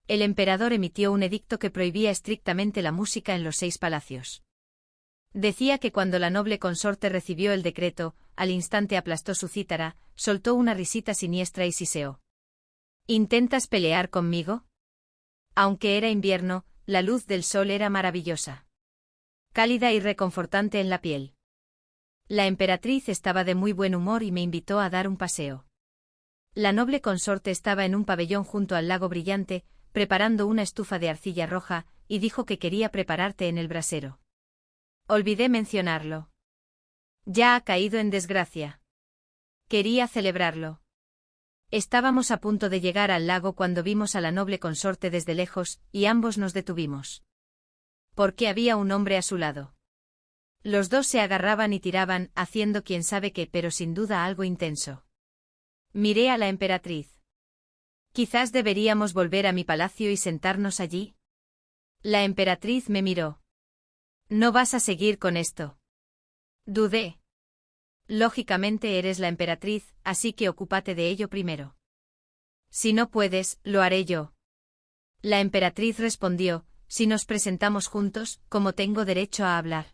El emperador emitió un edicto que prohibía estrictamente la música en los 6 palacios. Decía que cuando la noble consorte recibió el decreto, al instante aplastó su cítara, soltó una risita siniestra y siseó. ¿Intentas pelear conmigo? Aunque era invierno, la luz del sol era maravillosa. Cálida y reconfortante en la piel. La emperatriz estaba de muy buen humor y me invitó a dar un paseo. La noble consorte estaba en un pabellón junto al lago brillante, preparando una estufa de arcilla roja, y dijo que quería prepararte en el brasero. Olvidé mencionarlo. Ya ha caído en desgracia. Quería celebrarlo. Estábamos a punto de llegar al lago cuando vimos a la noble consorte desde lejos, y ambos nos detuvimos. Porque había un hombre a su lado. Los dos se agarraban y tiraban, haciendo quién sabe qué, pero sin duda algo intenso. Miré a la emperatriz. Quizás deberíamos volver a mi palacio y sentarnos allí. La emperatriz me miró. ¿No vas a seguir con esto? Dudé. Lógicamente eres la emperatriz, así que ocúpate de ello primero. Si no puedes, lo haré yo. La emperatriz respondió, si nos presentamos juntos, ¿cómo tengo derecho a hablar?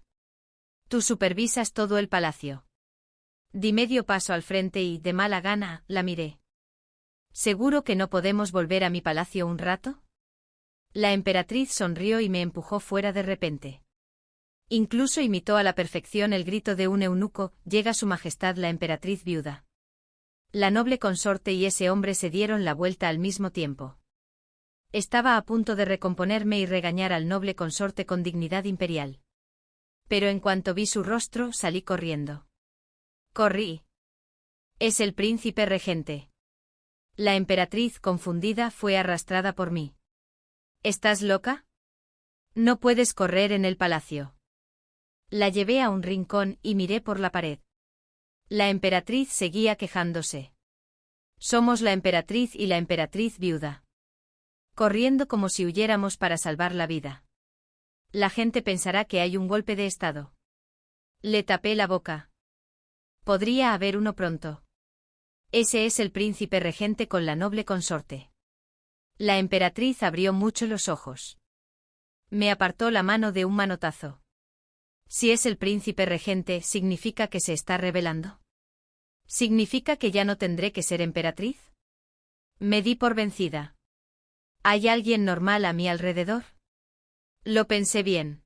Tú supervisas todo el palacio. Di medio paso al frente y, de mala gana, la miré. ¿Seguro que no podemos volver a mi palacio un rato? La emperatriz sonrió y me empujó fuera de repente. Incluso imitó a la perfección el grito de un eunuco, llega su majestad la emperatriz viuda. La noble consorte y ese hombre se dieron la vuelta al mismo tiempo. Estaba a punto de recomponerme y regañar al noble consorte con dignidad imperial. Pero en cuanto vi su rostro, salí corriendo. Corrí. Es el príncipe regente. La emperatriz, confundida, fue arrastrada por mí. ¿Estás loca? No puedes correr en el palacio. La llevé a un rincón y miré por la pared. La emperatriz seguía quejándose. Somos la emperatriz y la emperatriz viuda. Corriendo como si huyéramos para salvar la vida. La gente pensará que hay un golpe de estado. Le tapé la boca. Podría haber uno pronto. Ese es el príncipe regente con la noble consorte. La emperatriz abrió mucho los ojos. Me apartó la mano de un manotazo. Si es el príncipe regente, ¿significa que se está rebelando? ¿Significa que ya no tendré que ser emperatriz? Me di por vencida. ¿Hay alguien normal a mi alrededor? Lo pensé bien.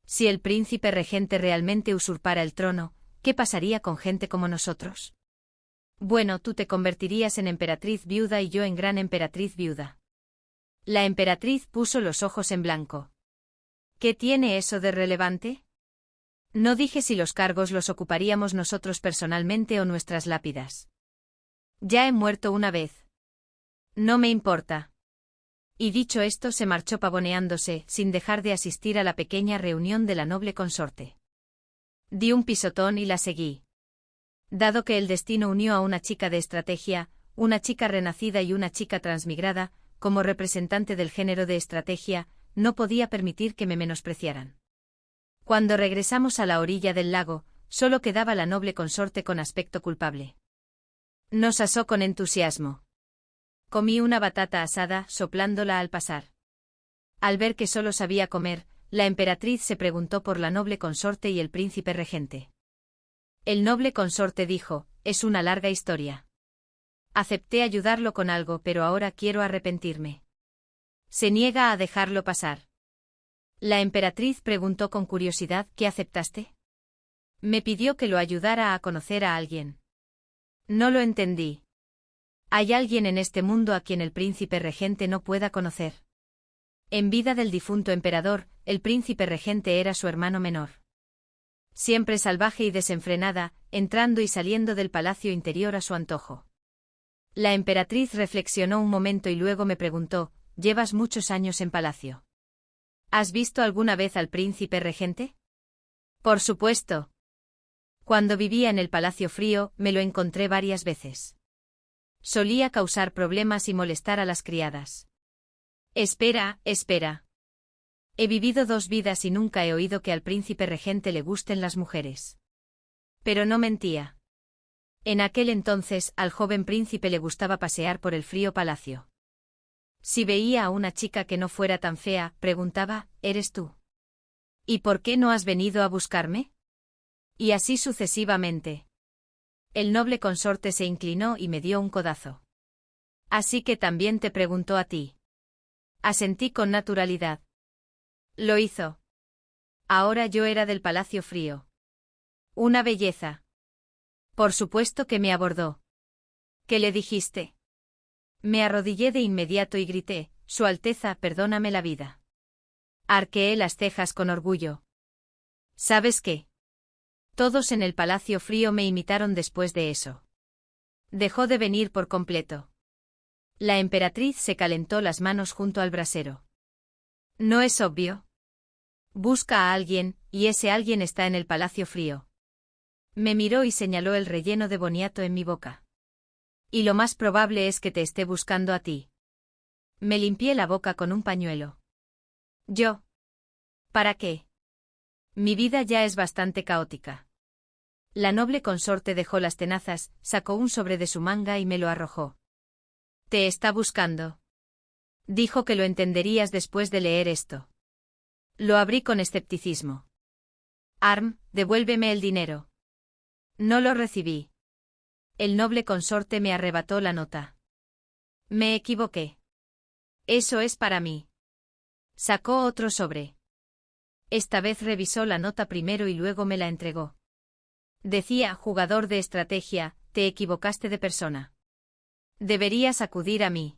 Si el príncipe regente realmente usurpara el trono, ¿qué pasaría con gente como nosotros? Bueno, tú te convertirías en emperatriz viuda y yo en gran emperatriz viuda. La emperatriz puso los ojos en blanco. ¿Qué tiene eso de relevante? No dije si los cargos los ocuparíamos nosotros personalmente o nuestras lápidas. Ya he muerto una vez. No me importa. Y dicho esto se marchó pavoneándose, sin dejar de asistir a la pequeña reunión de la noble consorte. Di un pisotón y la seguí. Dado que el destino unió a una chica de estrategia, una chica renacida y una chica transmigrada, como representante del género de estrategia, no podía permitir que me menospreciaran. Cuando regresamos a la orilla del lago, solo quedaba la noble consorte con aspecto culpable. Nos asó con entusiasmo. Comí una batata asada, soplándola al pasar. Al ver que solo sabía comer, la emperatriz se preguntó por la noble consorte y el príncipe regente. El noble consorte dijo, es una larga historia. Acepté ayudarlo con algo, pero ahora quiero arrepentirme. Se niega a dejarlo pasar. La emperatriz preguntó con curiosidad, ¿qué aceptaste? Me pidió que lo ayudara a conocer a alguien. No lo entendí. ¿Hay alguien en este mundo a quien el príncipe regente no pueda conocer? En vida del difunto emperador, el príncipe regente era su hermano menor. Siempre salvaje y desenfrenada, entrando y saliendo del palacio interior a su antojo. La emperatriz reflexionó un momento y luego me preguntó, ¿llevas muchos años en palacio? ¿Has visto alguna vez al príncipe regente? Por supuesto. Cuando vivía en el Palacio Frío, me lo encontré varias veces. Solía causar problemas y molestar a las criadas. Espera, espera. He vivido 2 vidas y nunca he oído que al príncipe regente le gusten las mujeres. Pero no mentía. En aquel entonces, al joven príncipe le gustaba pasear por el frío palacio. Si veía a una chica que no fuera tan fea, preguntaba, ¿eres tú? ¿Y por qué no has venido a buscarme? Y así sucesivamente. El noble consorte se inclinó y me dio un codazo. Así que también te preguntó a ti. Asentí con naturalidad. Lo hizo. Ahora yo era del Palacio Frío. Una belleza. Por supuesto que me abordó. ¿Qué le dijiste? Me arrodillé de inmediato y grité, Su Alteza, perdóname la vida. Arqueé las cejas con orgullo. ¿Sabes qué? Todos en el Palacio Frío me imitaron después de eso. Dejó de venir por completo. La emperatriz se calentó las manos junto al brasero. ¿No es obvio? Busca a alguien, y ese alguien está en el Palacio Frío. Me miró y señaló el relleno de boniato en mi boca. Y lo más probable es que te esté buscando a ti. Me limpié la boca con un pañuelo. ¿Yo? ¿Para qué? Mi vida ya es bastante caótica. La noble consorte dejó las tenazas, sacó un sobre de su manga y me lo arrojó. Te está buscando. Dijo que lo entenderías después de leer esto. Lo abrí con escepticismo. Arm, devuélveme el dinero. No lo recibí. El noble consorte me arrebató la nota. Me equivoqué. Eso es para mí. Sacó otro sobre. Esta vez revisó la nota primero y luego me la entregó. Decía, jugador de estrategia, te equivocaste de persona. Deberías acudir a mí.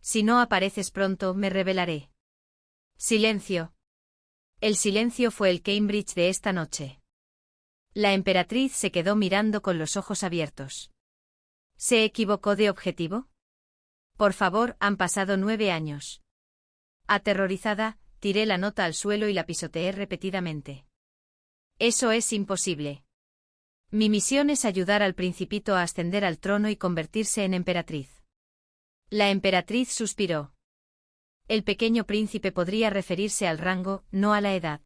Si no apareces pronto, me revelaré. Silencio. El silencio fue el Cambridge de esta noche. La emperatriz se quedó mirando con los ojos abiertos. ¿Se equivocó de objetivo? Por favor, han pasado 9 años. Aterrorizada, tiré la nota al suelo y la pisoteé repetidamente. Eso es imposible. Mi misión es ayudar al principito a ascender al trono y convertirse en emperatriz. La emperatriz suspiró. El pequeño príncipe podría referirse al rango, no a la edad.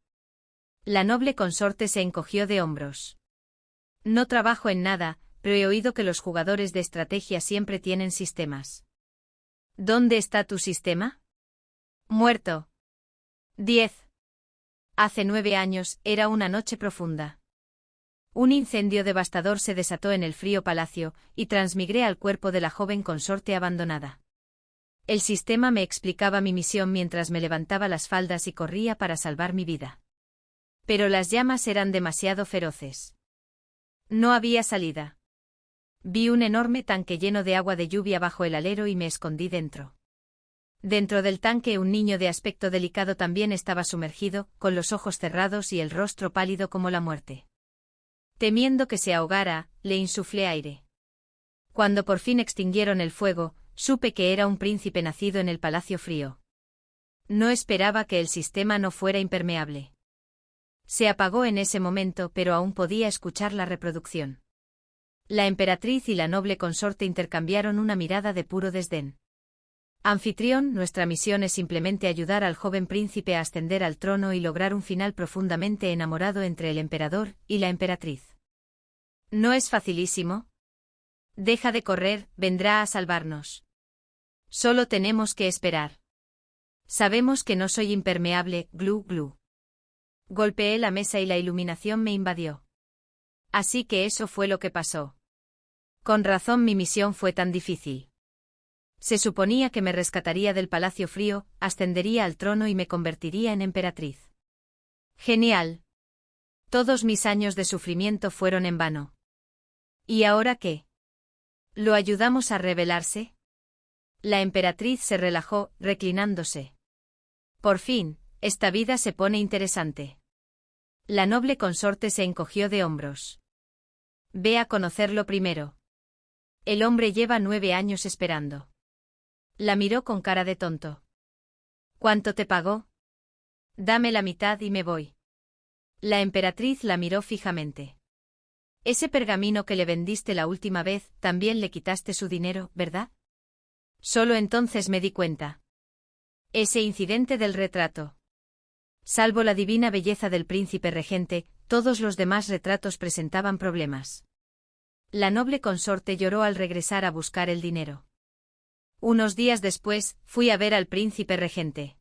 La noble consorte se encogió de hombros. No trabajo en nada, pero he oído que los jugadores de estrategia siempre tienen sistemas. ¿Dónde está tu sistema? Muerto. 10. Hace 9 años, era una noche profunda. Un incendio devastador se desató en el frío palacio, y transmigré al cuerpo de la joven consorte abandonada. El sistema me explicaba mi misión mientras me levantaba las faldas y corría para salvar mi vida. Pero las llamas eran demasiado feroces. No había salida. Vi un enorme tanque lleno de agua de lluvia bajo el alero y me escondí dentro. Dentro del tanque un niño de aspecto delicado también estaba sumergido, con los ojos cerrados y el rostro pálido como la muerte. Temiendo que se ahogara, le insuflé aire. Cuando por fin extinguieron el fuego, supe que era un príncipe nacido en el Palacio Frío. No esperaba que el sistema no fuera impermeable. Se apagó en ese momento, pero aún podía escuchar la reproducción. La emperatriz y la noble consorte intercambiaron una mirada de puro desdén. Anfitrión, nuestra misión es simplemente ayudar al joven príncipe a ascender al trono y lograr un final profundamente enamorado entre el emperador y la emperatriz. ¿No es facilísimo? Deja de correr, vendrá a salvarnos. Solo tenemos que esperar. Sabemos que no soy impermeable, glu glu. Golpeé la mesa y la iluminación me invadió. Así que eso fue lo que pasó. Con razón mi misión fue tan difícil. Se suponía que me rescataría del Palacio Frío, ascendería al trono y me convertiría en emperatriz. Genial. Todos mis años de sufrimiento fueron en vano. ¿Y ahora qué? ¿Lo ayudamos a rebelarse? La emperatriz se relajó, reclinándose. Por fin, esta vida se pone interesante. La noble consorte se encogió de hombros. Ve a conocerlo primero. El hombre lleva 9 años esperando. La miró con cara de tonto. ¿Cuánto te pagó? Dame la mitad y me voy. La emperatriz la miró fijamente. Ese pergamino que le vendiste la última vez, también le quitaste su dinero, ¿verdad? Solo entonces me di cuenta. Ese incidente del retrato. Salvo la divina belleza del príncipe regente, todos los demás retratos presentaban problemas. La noble consorte lloró al regresar a buscar el dinero. Unos días después, fui a ver al príncipe regente.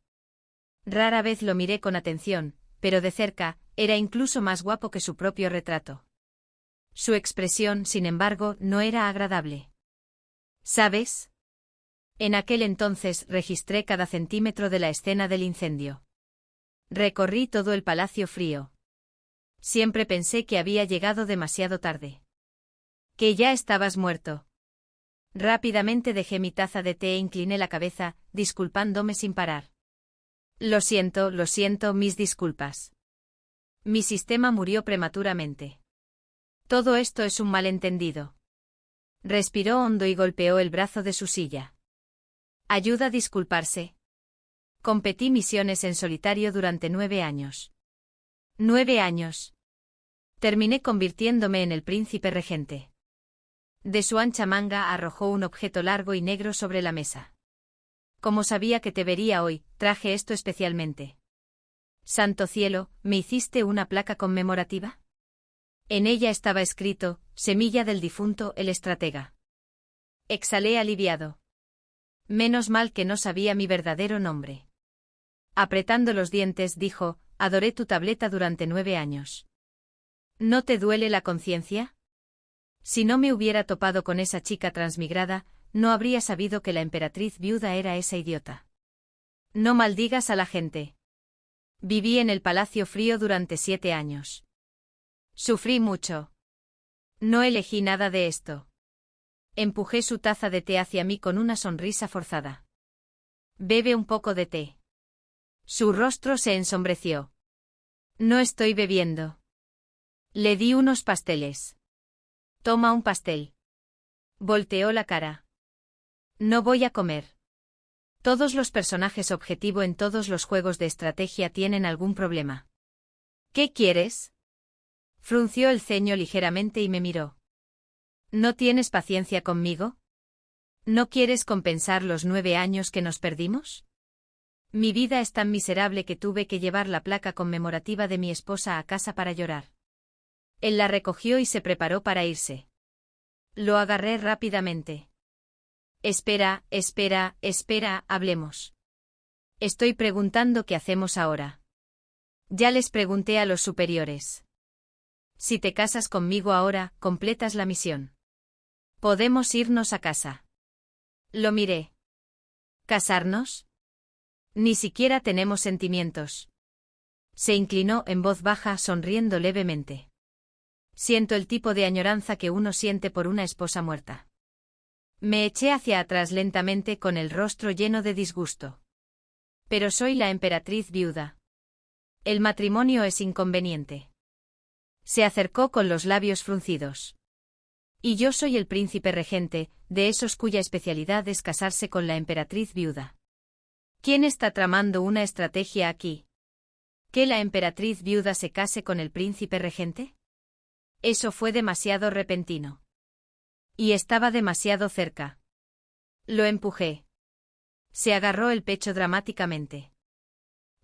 Rara vez lo miré con atención, pero de cerca, era incluso más guapo que su propio retrato. Su expresión, sin embargo, no era agradable. ¿Sabes? En aquel entonces registré cada centímetro de la escena del incendio. Recorrí todo el Palacio Frío. Siempre pensé que había llegado demasiado tarde. Que ya estabas muerto. Rápidamente dejé mi taza de té e incliné la cabeza, disculpándome sin parar. Lo siento, mis disculpas. Mi sistema murió prematuramente. Todo esto es un malentendido. Respiró hondo y golpeó el brazo de su silla. Ayuda a disculparse. Competí misiones en solitario durante 9 años. 9 años. Terminé convirtiéndome en el príncipe regente. De su ancha manga arrojó un objeto largo y negro sobre la mesa. Como sabía que te vería hoy, traje esto especialmente. Santo cielo, ¿me hiciste una placa conmemorativa? En ella estaba escrito, semilla del difunto, el estratega. Exhalé aliviado. Menos mal que no sabía mi verdadero nombre. Apretando los dientes dijo, adoré tu tableta durante 9 años. ¿No te duele la conciencia? Si no me hubiera topado con esa chica transmigrada, no habría sabido que la emperatriz viuda era esa idiota. No maldigas a la gente. Viví en el Palacio Frío durante 7 años. Sufrí mucho. No elegí nada de esto. Empujé su taza de té hacia mí con una sonrisa forzada. Bebe un poco de té. Su rostro se ensombreció. No estoy bebiendo. Le di unos pasteles. Toma un pastel. Volteó la cara. No voy a comer. Todos los personajes objetivo en todos los juegos de estrategia tienen algún problema. ¿Qué quieres? Frunció el ceño ligeramente y me miró. ¿No tienes paciencia conmigo? ¿No quieres compensar los 9 años que nos perdimos? Mi vida es tan miserable que tuve que llevar la placa conmemorativa de mi esposa a casa para llorar. Él la recogió y se preparó para irse. Lo agarré rápidamente. Espera, hablemos. Estoy preguntando qué hacemos ahora. Ya les pregunté a los superiores. Si te casas conmigo ahora, completas la misión. Podemos irnos a casa. Lo miré. ¿Casarnos? Ni siquiera tenemos sentimientos. Se inclinó en voz baja, sonriendo levemente. Siento el tipo de añoranza que uno siente por una esposa muerta. Me eché hacia atrás lentamente con el rostro lleno de disgusto. Pero soy la emperatriz viuda. El matrimonio es inconveniente. Se acercó con los labios fruncidos. Y yo soy el príncipe regente, de esos cuya especialidad es casarse con la emperatriz viuda. ¿Quién está tramando una estrategia aquí? ¿Que la emperatriz viuda se case con el príncipe regente? Eso fue demasiado repentino. Y estaba demasiado cerca. Lo empujé. Se agarró el pecho dramáticamente.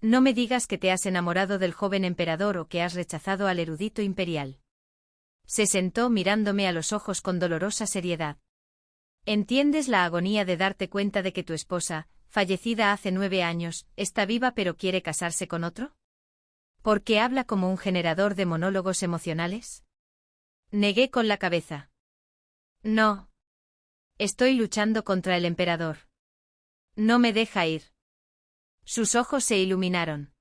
No me digas que te has enamorado del joven emperador o que has rechazado al erudito imperial. Se sentó mirándome a los ojos con dolorosa seriedad. ¿Entiendes la agonía de darte cuenta de que tu esposa, fallecida hace 9 años, está viva pero quiere casarse con otro? ¿Por qué habla como un generador de monólogos emocionales? Negué con la cabeza. No. Estoy luchando contra el emperador. No me deja ir. Sus ojos se iluminaron.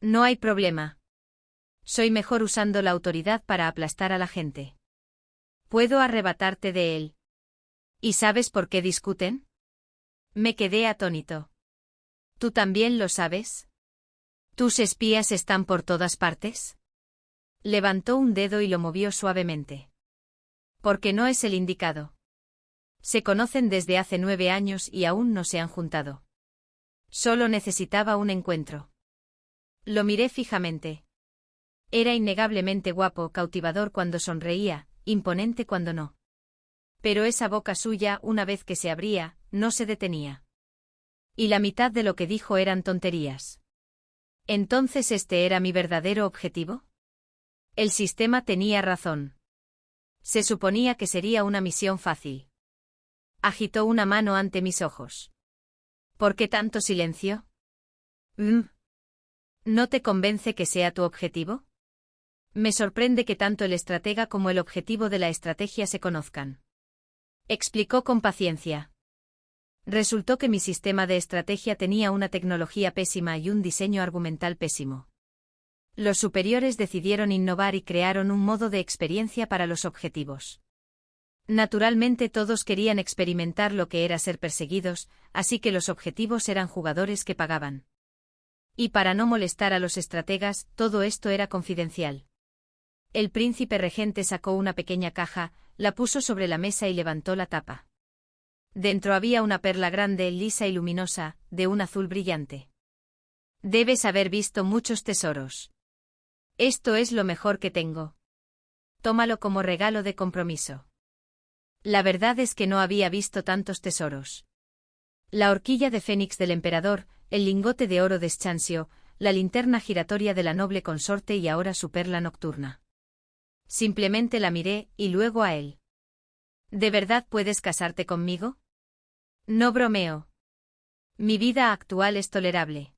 No hay problema. Soy mejor usando la autoridad para aplastar a la gente. Puedo arrebatarte de él. ¿Y sabes por qué discuten? Me quedé atónito. ¿Tú también lo sabes? ¿Tus espías están por todas partes? Levantó un dedo y lo movió suavemente. Porque no es el indicado. Se conocen desde hace 9 años y aún no se han juntado. Solo necesitaba un encuentro. Lo miré fijamente. Era innegablemente guapo, cautivador cuando sonreía, imponente cuando no. Pero esa boca suya, una vez que se abría, no se detenía. Y la mitad de lo que dijo eran tonterías. ¿Entonces este era mi verdadero objetivo? El sistema tenía razón. Se suponía que sería una misión fácil. Agitó una mano ante mis ojos. ¿Por qué tanto silencio? ¿No te convence que sea tu objetivo? Me sorprende que tanto el estratega como el objetivo de la estrategia se conozcan. Explicó con paciencia. Resultó que mi sistema de estrategia tenía una tecnología pésima y un diseño argumental pésimo. Los superiores decidieron innovar y crearon un modo de experiencia para los objetivos. Naturalmente todos querían experimentar lo que era ser perseguidos, así que los objetivos eran jugadores que pagaban. Y para no molestar a los estrategas, todo esto era confidencial. El príncipe regente sacó una pequeña caja, la puso sobre la mesa y levantó la tapa. Dentro había una perla grande, lisa y luminosa, de un azul brillante. Debes haber visto muchos tesoros. Esto es lo mejor que tengo. Tómalo como regalo de compromiso. La verdad es que no había visto tantos tesoros. La horquilla de fénix del emperador, el lingote de oro de Schanzio, la linterna giratoria de la noble consorte y ahora su perla nocturna. Simplemente la miré, y luego a él. ¿De verdad puedes casarte conmigo? No bromeo. Mi vida actual es tolerable.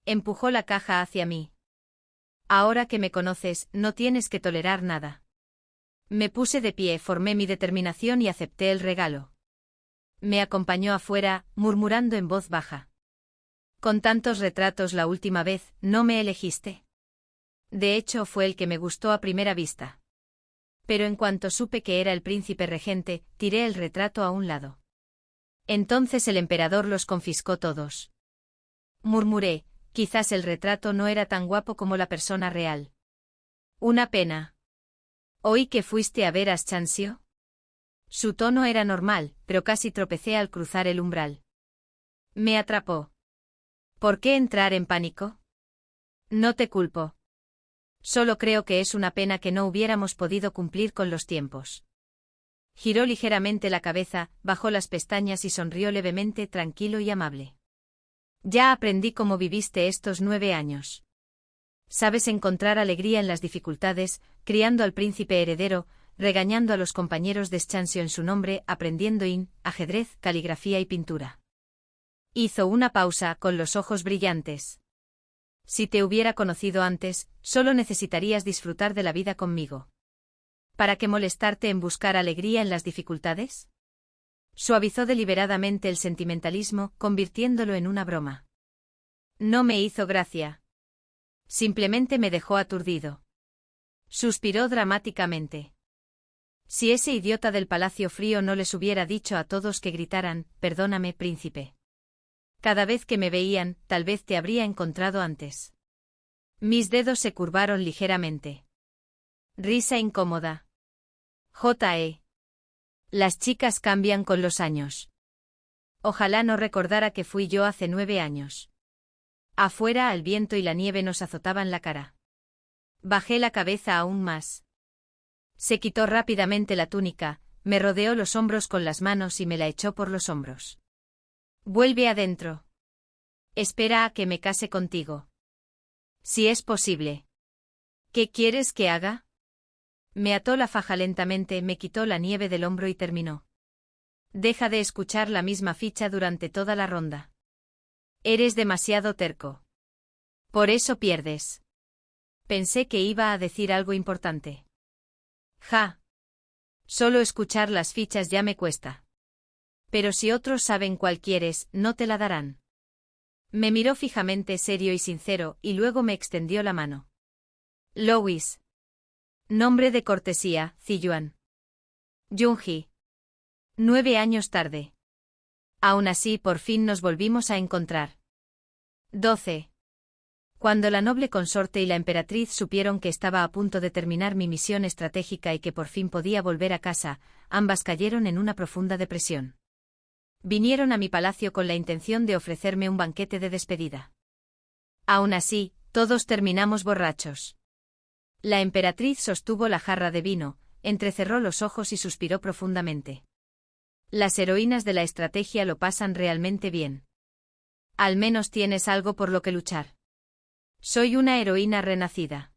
Empujó la caja hacia mí. Ahora que me conoces, no tienes que tolerar nada. Me puse de pie, formé mi determinación y acepté el regalo. Me acompañó afuera, murmurando en voz baja. Con tantos retratos la última vez, ¿no me elegiste? De hecho, fue el que me gustó a primera vista. Pero en cuanto supe que era el príncipe regente, tiré el retrato a un lado. Entonces el emperador los confiscó todos. Murmuré, quizás el retrato no era tan guapo como la persona real. Una pena. ¿Oí que fuiste a ver a Schanzio? Su tono era normal, pero casi tropecé al cruzar el umbral. Me atrapó. ¿Por qué entrar en pánico? No te culpo. Solo creo que es una pena que no hubiéramos podido cumplir con los tiempos. Giró ligeramente la cabeza, bajó las pestañas y sonrió levemente, tranquilo y amable. Ya aprendí cómo viviste estos 9 años. Sabes encontrar alegría en las dificultades, criando al príncipe heredero, regañando a los compañeros de Schanzio en su nombre, aprendiendo ajedrez, caligrafía y pintura. Hizo una pausa, con los ojos brillantes. Si te hubiera conocido antes, solo necesitarías disfrutar de la vida conmigo. ¿Para qué molestarte en buscar alegría en las dificultades? Suavizó deliberadamente el sentimentalismo, convirtiéndolo en una broma. No me hizo gracia. Simplemente me dejó aturdido. Suspiró dramáticamente. Si ese idiota del Palacio Frío no les hubiera dicho a todos que gritaran, perdóname, príncipe. Cada vez que me veían, tal vez te habría encontrado antes. Mis dedos se curvaron ligeramente. Risa incómoda. J.E. Las chicas cambian con los años. Ojalá no recordara que fui yo hace 9 años. Afuera el viento y la nieve nos azotaban la cara. Bajé la cabeza aún más. Se quitó rápidamente la túnica, me rodeó los hombros con las manos y me la echó por los hombros. Vuelve adentro. Espera a que me case contigo. Si es posible. ¿Qué quieres que haga? Me ató la faja lentamente, me quitó la nieve del hombro y terminó. Deja de escuchar la misma ficha durante toda la ronda. Eres demasiado terco. Por eso pierdes. Pensé que iba a decir algo importante. Ja. Solo escuchar las fichas ya me cuesta. Pero si otros saben cuál quieres, no te la darán. Me miró fijamente, serio y sincero, y luego me extendió la mano. Louis. Nombre de cortesía, Ziyuan. Junji. 9 años tarde. Aún así, por fin nos volvimos a encontrar. 12. Cuando la noble consorte y la emperatriz supieron que estaba a punto de terminar mi misión estratégica y que por fin podía volver a casa, ambas cayeron en una profunda depresión. Vinieron a mi palacio con la intención de ofrecerme un banquete de despedida. Aún así, todos terminamos borrachos. La emperatriz sostuvo la jarra de vino, entrecerró los ojos y suspiró profundamente. Las heroínas de la estrategia lo pasan realmente bien. Al menos tienes algo por lo que luchar. Soy una heroína renacida.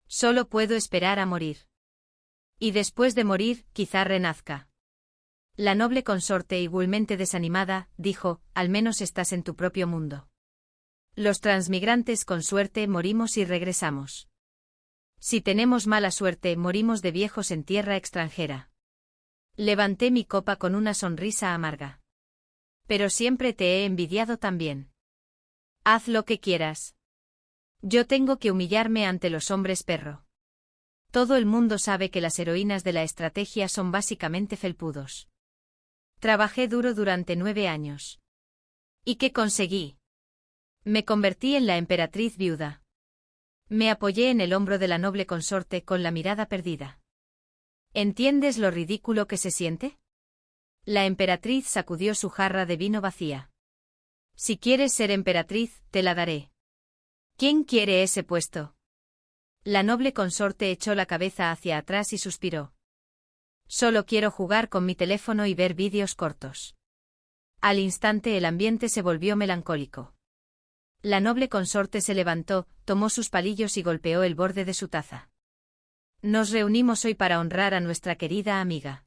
Solo puedo esperar a morir. Y después de morir, quizá renazca. La noble consorte, igualmente desanimada, dijo, al menos estás en tu propio mundo. Los transmigrantes con suerte morimos y regresamos. Si tenemos mala suerte, morimos de viejos en tierra extranjera. Levanté mi copa con una sonrisa amarga. Pero siempre te he envidiado también. Haz lo que quieras. Yo tengo que humillarme ante los hombres perro. Todo el mundo sabe que las heroínas de la estrategia son básicamente felpudos. Trabajé duro durante 9 años. ¿Y qué conseguí? Me convertí en la emperatriz viuda. Me apoyé en el hombro de la noble consorte con la mirada perdida. ¿Entiendes lo ridículo que se siente? La emperatriz sacudió su jarra de vino vacía. Si quieres ser emperatriz, te la daré. ¿Quién quiere ese puesto? La noble consorte echó la cabeza hacia atrás y suspiró. Solo quiero jugar con mi teléfono y ver vídeos cortos. Al instante el ambiente se volvió melancólico. La noble consorte se levantó, tomó sus palillos y golpeó el borde de su taza. Nos reunimos hoy para honrar a nuestra querida amiga.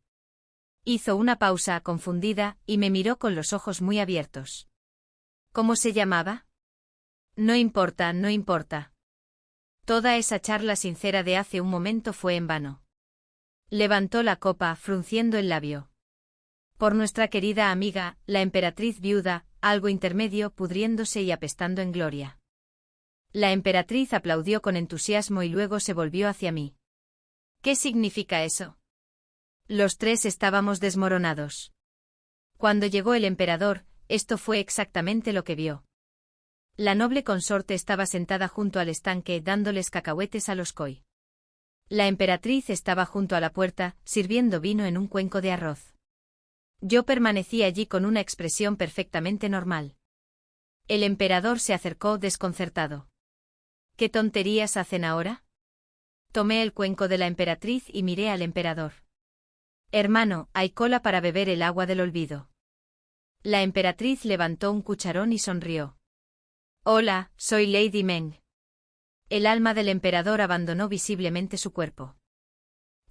Hizo una pausa, confundida, y me miró con los ojos muy abiertos. ¿Cómo se llamaba? No importa, no importa. Toda esa charla sincera de hace un momento fue en vano. Levantó la copa, frunciendo el labio. Por nuestra querida amiga, la emperatriz viuda, algo intermedio, pudriéndose y apestando en gloria. La emperatriz aplaudió con entusiasmo y luego se volvió hacia mí. ¿Qué significa eso? Los tres estábamos desmoronados. Cuando llegó el emperador, esto fue exactamente lo que vio. La noble consorte estaba sentada junto al estanque dándoles cacahuetes a los koi. La emperatriz estaba junto a la puerta, sirviendo vino en un cuenco de arroz. Yo permanecí allí con una expresión perfectamente normal. El emperador se acercó desconcertado. ¿Qué tonterías hacen ahora? Tomé el cuenco de la emperatriz y miré al emperador. Hermano, hay cola para beber el agua del olvido. La emperatriz levantó un cucharón y sonrió. Hola, soy Lady Meng. El alma del emperador abandonó visiblemente su cuerpo.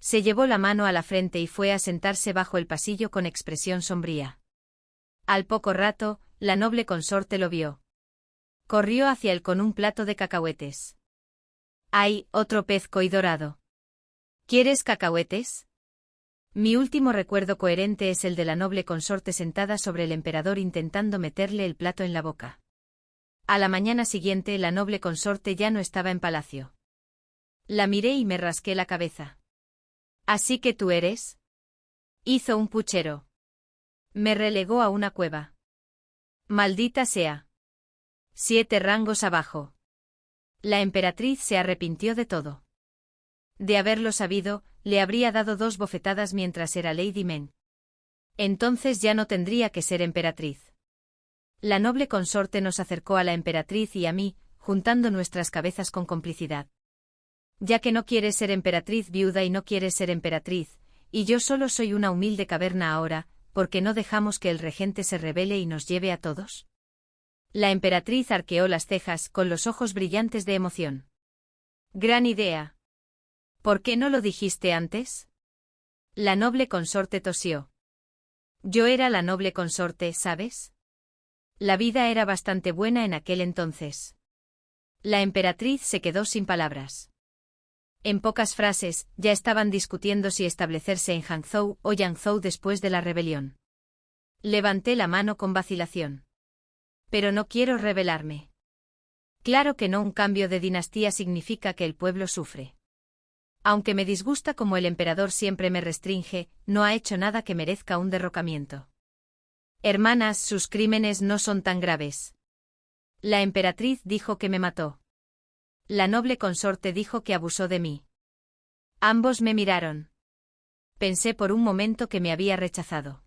Se llevó la mano a la frente y fue a sentarse bajo el pasillo con expresión sombría. Al poco rato, la noble consorte lo vio. Corrió hacia él con un plato de cacahuetes. ¡Ay, otro pez koi dorado! ¿Quieres cacahuetes? Mi último recuerdo coherente es el de la noble consorte sentada sobre el emperador intentando meterle el plato en la boca. A la mañana siguiente la noble consorte ya no estaba en palacio. La miré y me rasqué la cabeza. ¿Así que tú eres? Hizo un puchero. Me relegó a una cueva. Maldita sea. 7 rangos abajo. La emperatriz se arrepintió de todo. De haberlo sabido, le habría dado 2 bofetadas mientras era Lady Meng. Entonces ya no tendría que ser emperatriz. La noble consorte nos acercó a la emperatriz y a mí, juntando nuestras cabezas con complicidad. Ya que no quieres ser emperatriz viuda y no quieres ser emperatriz, y yo solo soy una humilde caverna ahora, ¿por qué no dejamos que el regente se rebele y nos lleve a todos? La emperatriz arqueó las cejas con los ojos brillantes de emoción. Gran idea. ¿Por qué no lo dijiste antes? La noble consorte tosió. Yo era la noble consorte, ¿sabes? La vida era bastante buena en aquel entonces. La emperatriz se quedó sin palabras. En pocas frases, ya estaban discutiendo si establecerse en Hangzhou o Yangzhou después de la rebelión. Levanté la mano con vacilación. Pero no quiero rebelarme. Claro que no, un cambio de dinastía significa que el pueblo sufre. Aunque me disgusta como el emperador siempre me restringe, no ha hecho nada que merezca un derrocamiento. Hermanas, sus crímenes no son tan graves. La emperatriz dijo que me mató. La noble consorte dijo que abusó de mí. Ambos me miraron. Pensé por un momento que me había rechazado.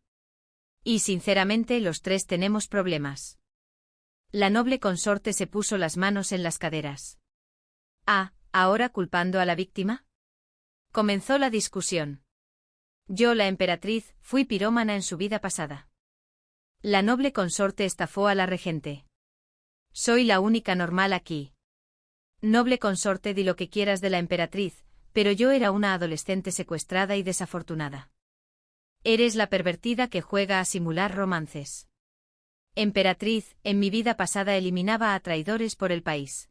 Y sinceramente los tres tenemos problemas. La noble consorte se puso las manos en las caderas. Ah, ¿ahora culpando a la víctima? Comenzó la discusión. Yo, la emperatriz, fui pirómana en su vida pasada. La noble consorte estafó a la regente. Soy la única normal aquí. Noble consorte, di lo que quieras de la emperatriz, pero yo era una adolescente secuestrada y desafortunada. Eres la pervertida que juega a simular romances. Emperatriz, en mi vida pasada eliminaba a traidores por el país.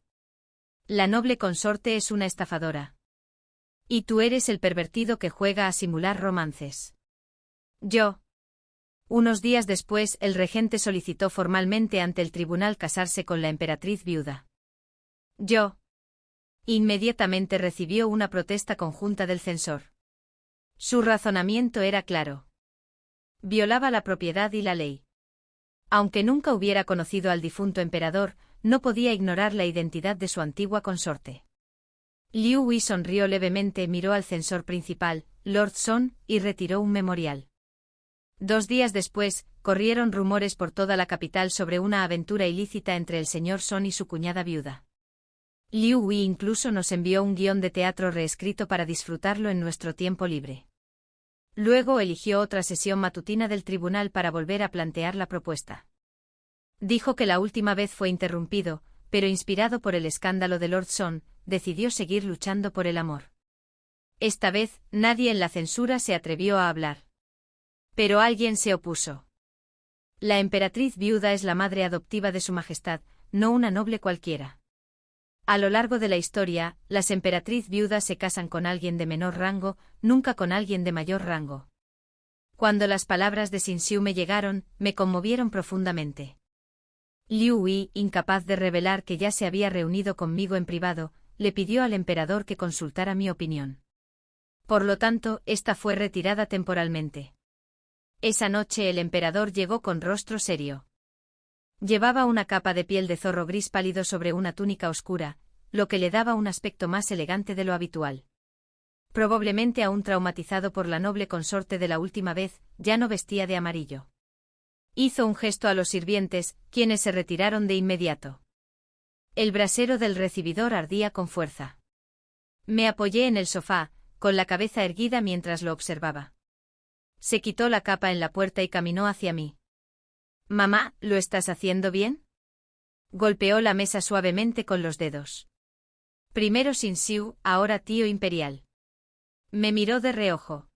La noble consorte es una estafadora. Y tú eres el pervertido que juega a simular romances. Yo. Unos días después, el regente solicitó formalmente ante el tribunal casarse con la emperatriz viuda. Yo. Inmediatamente recibió una protesta conjunta del censor. Su razonamiento era claro. Violaba la propiedad y la ley. Aunque nunca hubiera conocido al difunto emperador, no podía ignorar la identidad de su antigua consorte. Liu Hui sonrió levemente, miró al censor principal, Lord Son, y retiró un memorial. 2 días después, corrieron rumores por toda la capital sobre una aventura ilícita entre el señor Son y su cuñada viuda. Liu Hui incluso nos envió un guión de teatro reescrito para disfrutarlo en nuestro tiempo libre. Luego eligió otra sesión matutina del tribunal para volver a plantear la propuesta. Dijo que la última vez fue interrumpido, pero inspirado por el escándalo de Lord Son, decidió seguir luchando por el amor. Esta vez, nadie en la censura se atrevió a hablar. Pero alguien se opuso. La emperatriz viuda es la madre adoptiva de su majestad, no una noble cualquiera. A lo largo de la historia, las emperatriz viudas se casan con alguien de menor rango, nunca con alguien de mayor rango. Cuando las palabras de Xin Xiu me llegaron, me conmovieron profundamente. Liu Hui, incapaz de revelar que ya se había reunido conmigo en privado, le pidió al emperador que consultara mi opinión. Por lo tanto, esta fue retirada temporalmente. Esa noche el emperador llegó con rostro serio. Llevaba una capa de piel de zorro gris pálido sobre una túnica oscura, lo que le daba un aspecto más elegante de lo habitual. Probablemente aún traumatizado por la noble consorte de la última vez, ya no vestía de amarillo. Hizo un gesto a los sirvientes, quienes se retiraron de inmediato. El brasero del recibidor ardía con fuerza. Me apoyé en el sofá, con la cabeza erguida mientras lo observaba. Se quitó la capa en la puerta y caminó hacia mí. «Mamá, ¿lo estás haciendo bien?» Golpeó la mesa suavemente con los dedos. Primero Xin Xiu, ahora tío imperial. Me miró de reojo.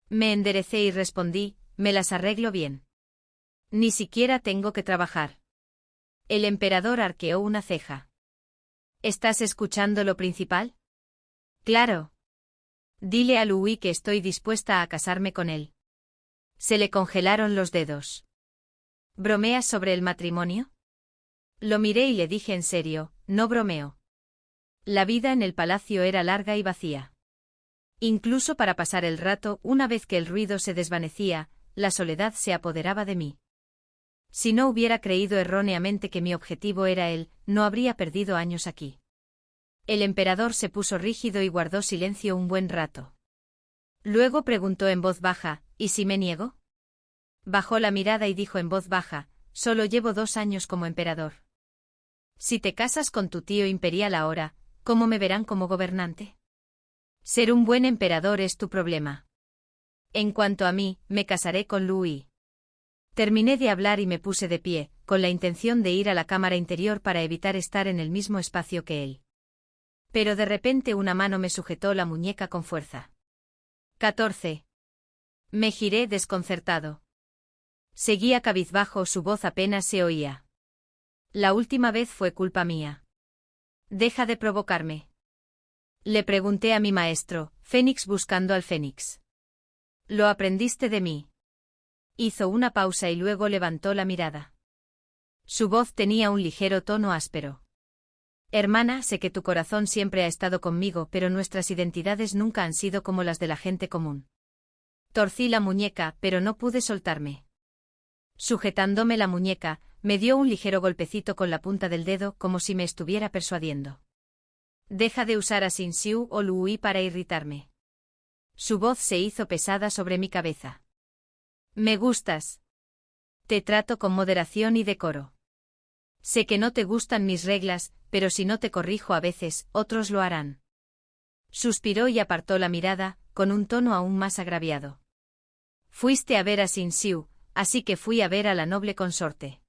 Me enderecé y respondí, me las arreglo bien. Ni siquiera tengo que trabajar. El emperador arqueó una ceja. ¿Estás escuchando lo principal? Claro. Dile a Liu Hui que estoy dispuesta a casarme con él. Se le congelaron los dedos. ¿Bromeas sobre el matrimonio? Lo miré y le dije en serio, no bromeo. La vida en el palacio era larga y vacía. Incluso para pasar el rato, una vez que el ruido se desvanecía, la soledad se apoderaba de mí. Si no hubiera creído erróneamente que mi objetivo era él, no habría perdido años aquí. El emperador se puso rígido y guardó silencio un buen rato. Luego preguntó en voz baja, ¿y si me niego? Bajó la mirada y dijo en voz baja, solo llevo 2 años como emperador. Si te casas con tu tío imperial ahora, ¿cómo me verán como gobernante? Ser un buen emperador es tu problema. En cuanto a mí, me casaré con Liu Hui. Terminé de hablar y me puse de pie, con la intención de ir a la cámara interior para evitar estar en el mismo espacio que él. Pero de repente una mano me sujetó la muñeca con fuerza. 14. Me giré desconcertado. Seguía cabizbajo, su voz apenas se oía. La última vez fue culpa mía. Deja de provocarme. Le pregunté a mi maestro, Fénix buscando al Fénix. Lo aprendiste de mí. Hizo una pausa y luego levantó la mirada. Su voz tenía un ligero tono áspero. Hermana, sé que tu corazón siempre ha estado conmigo, pero nuestras identidades nunca han sido como las de la gente común. Torcí la muñeca, pero no pude soltarme. Sujetándome la muñeca, me dio un ligero golpecito con la punta del dedo como si me estuviera persuadiendo. Deja de usar a Xin Xiu o Liu Hui para irritarme. Su voz se hizo pesada sobre mi cabeza. Me gustas. Te trato con moderación y decoro. Sé que no te gustan mis reglas, pero si no te corrijo a veces, otros lo harán. Suspiró y apartó la mirada, con un tono aún más agraviado. Fuiste a ver a Xin Xiu, así que fui a ver a la noble consorte.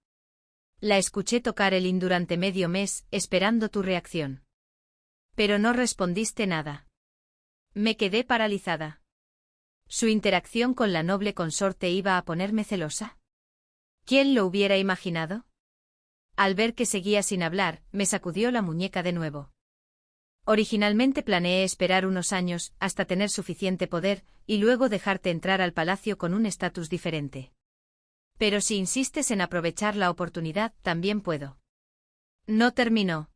La escuché tocar el hin durante medio mes, esperando tu reacción. Pero no respondiste nada. Me quedé paralizada. ¿Su interacción con la noble consorte iba a ponerme celosa? ¿Quién lo hubiera imaginado? Al ver que seguía sin hablar, me sacudió la muñeca de nuevo. Originalmente planeé esperar unos años, hasta tener suficiente poder, y luego dejarte entrar al palacio con un estatus diferente. Pero si insistes en aprovechar la oportunidad, también puedo. No terminó.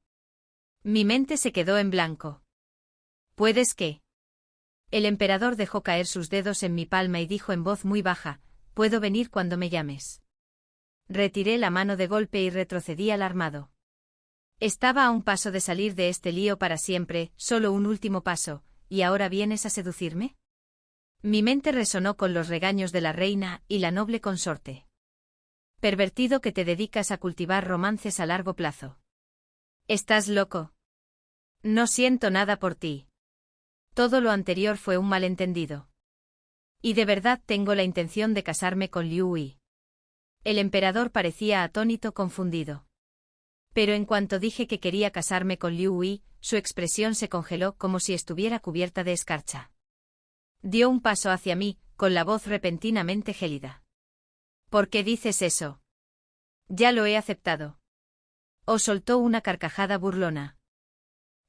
Mi mente se quedó en blanco. ¿Puedes qué? El emperador dejó caer sus dedos en mi palma y dijo en voz muy baja, «Puedo venir cuando me llames». Retiré la mano de golpe y retrocedí alarmado. Estaba a un paso de salir de este lío para siempre, solo un último paso, ¿y ahora vienes a seducirme? Mi mente resonó con los regaños de la reina y la noble consorte. Pervertido que te dedicas a cultivar romances a largo plazo. ¿Estás loco? No siento nada por ti. Todo lo anterior fue un malentendido. Y de verdad tengo la intención de casarme con Liu Yi. El emperador parecía atónito, confundido. Pero en cuanto dije que quería casarme con Liu Yi, su expresión se congeló como si estuviera cubierta de escarcha. Dio un paso hacia mí, con la voz repentinamente gélida. ¿Por qué dices eso? Ya lo he aceptado. O soltó una carcajada burlona.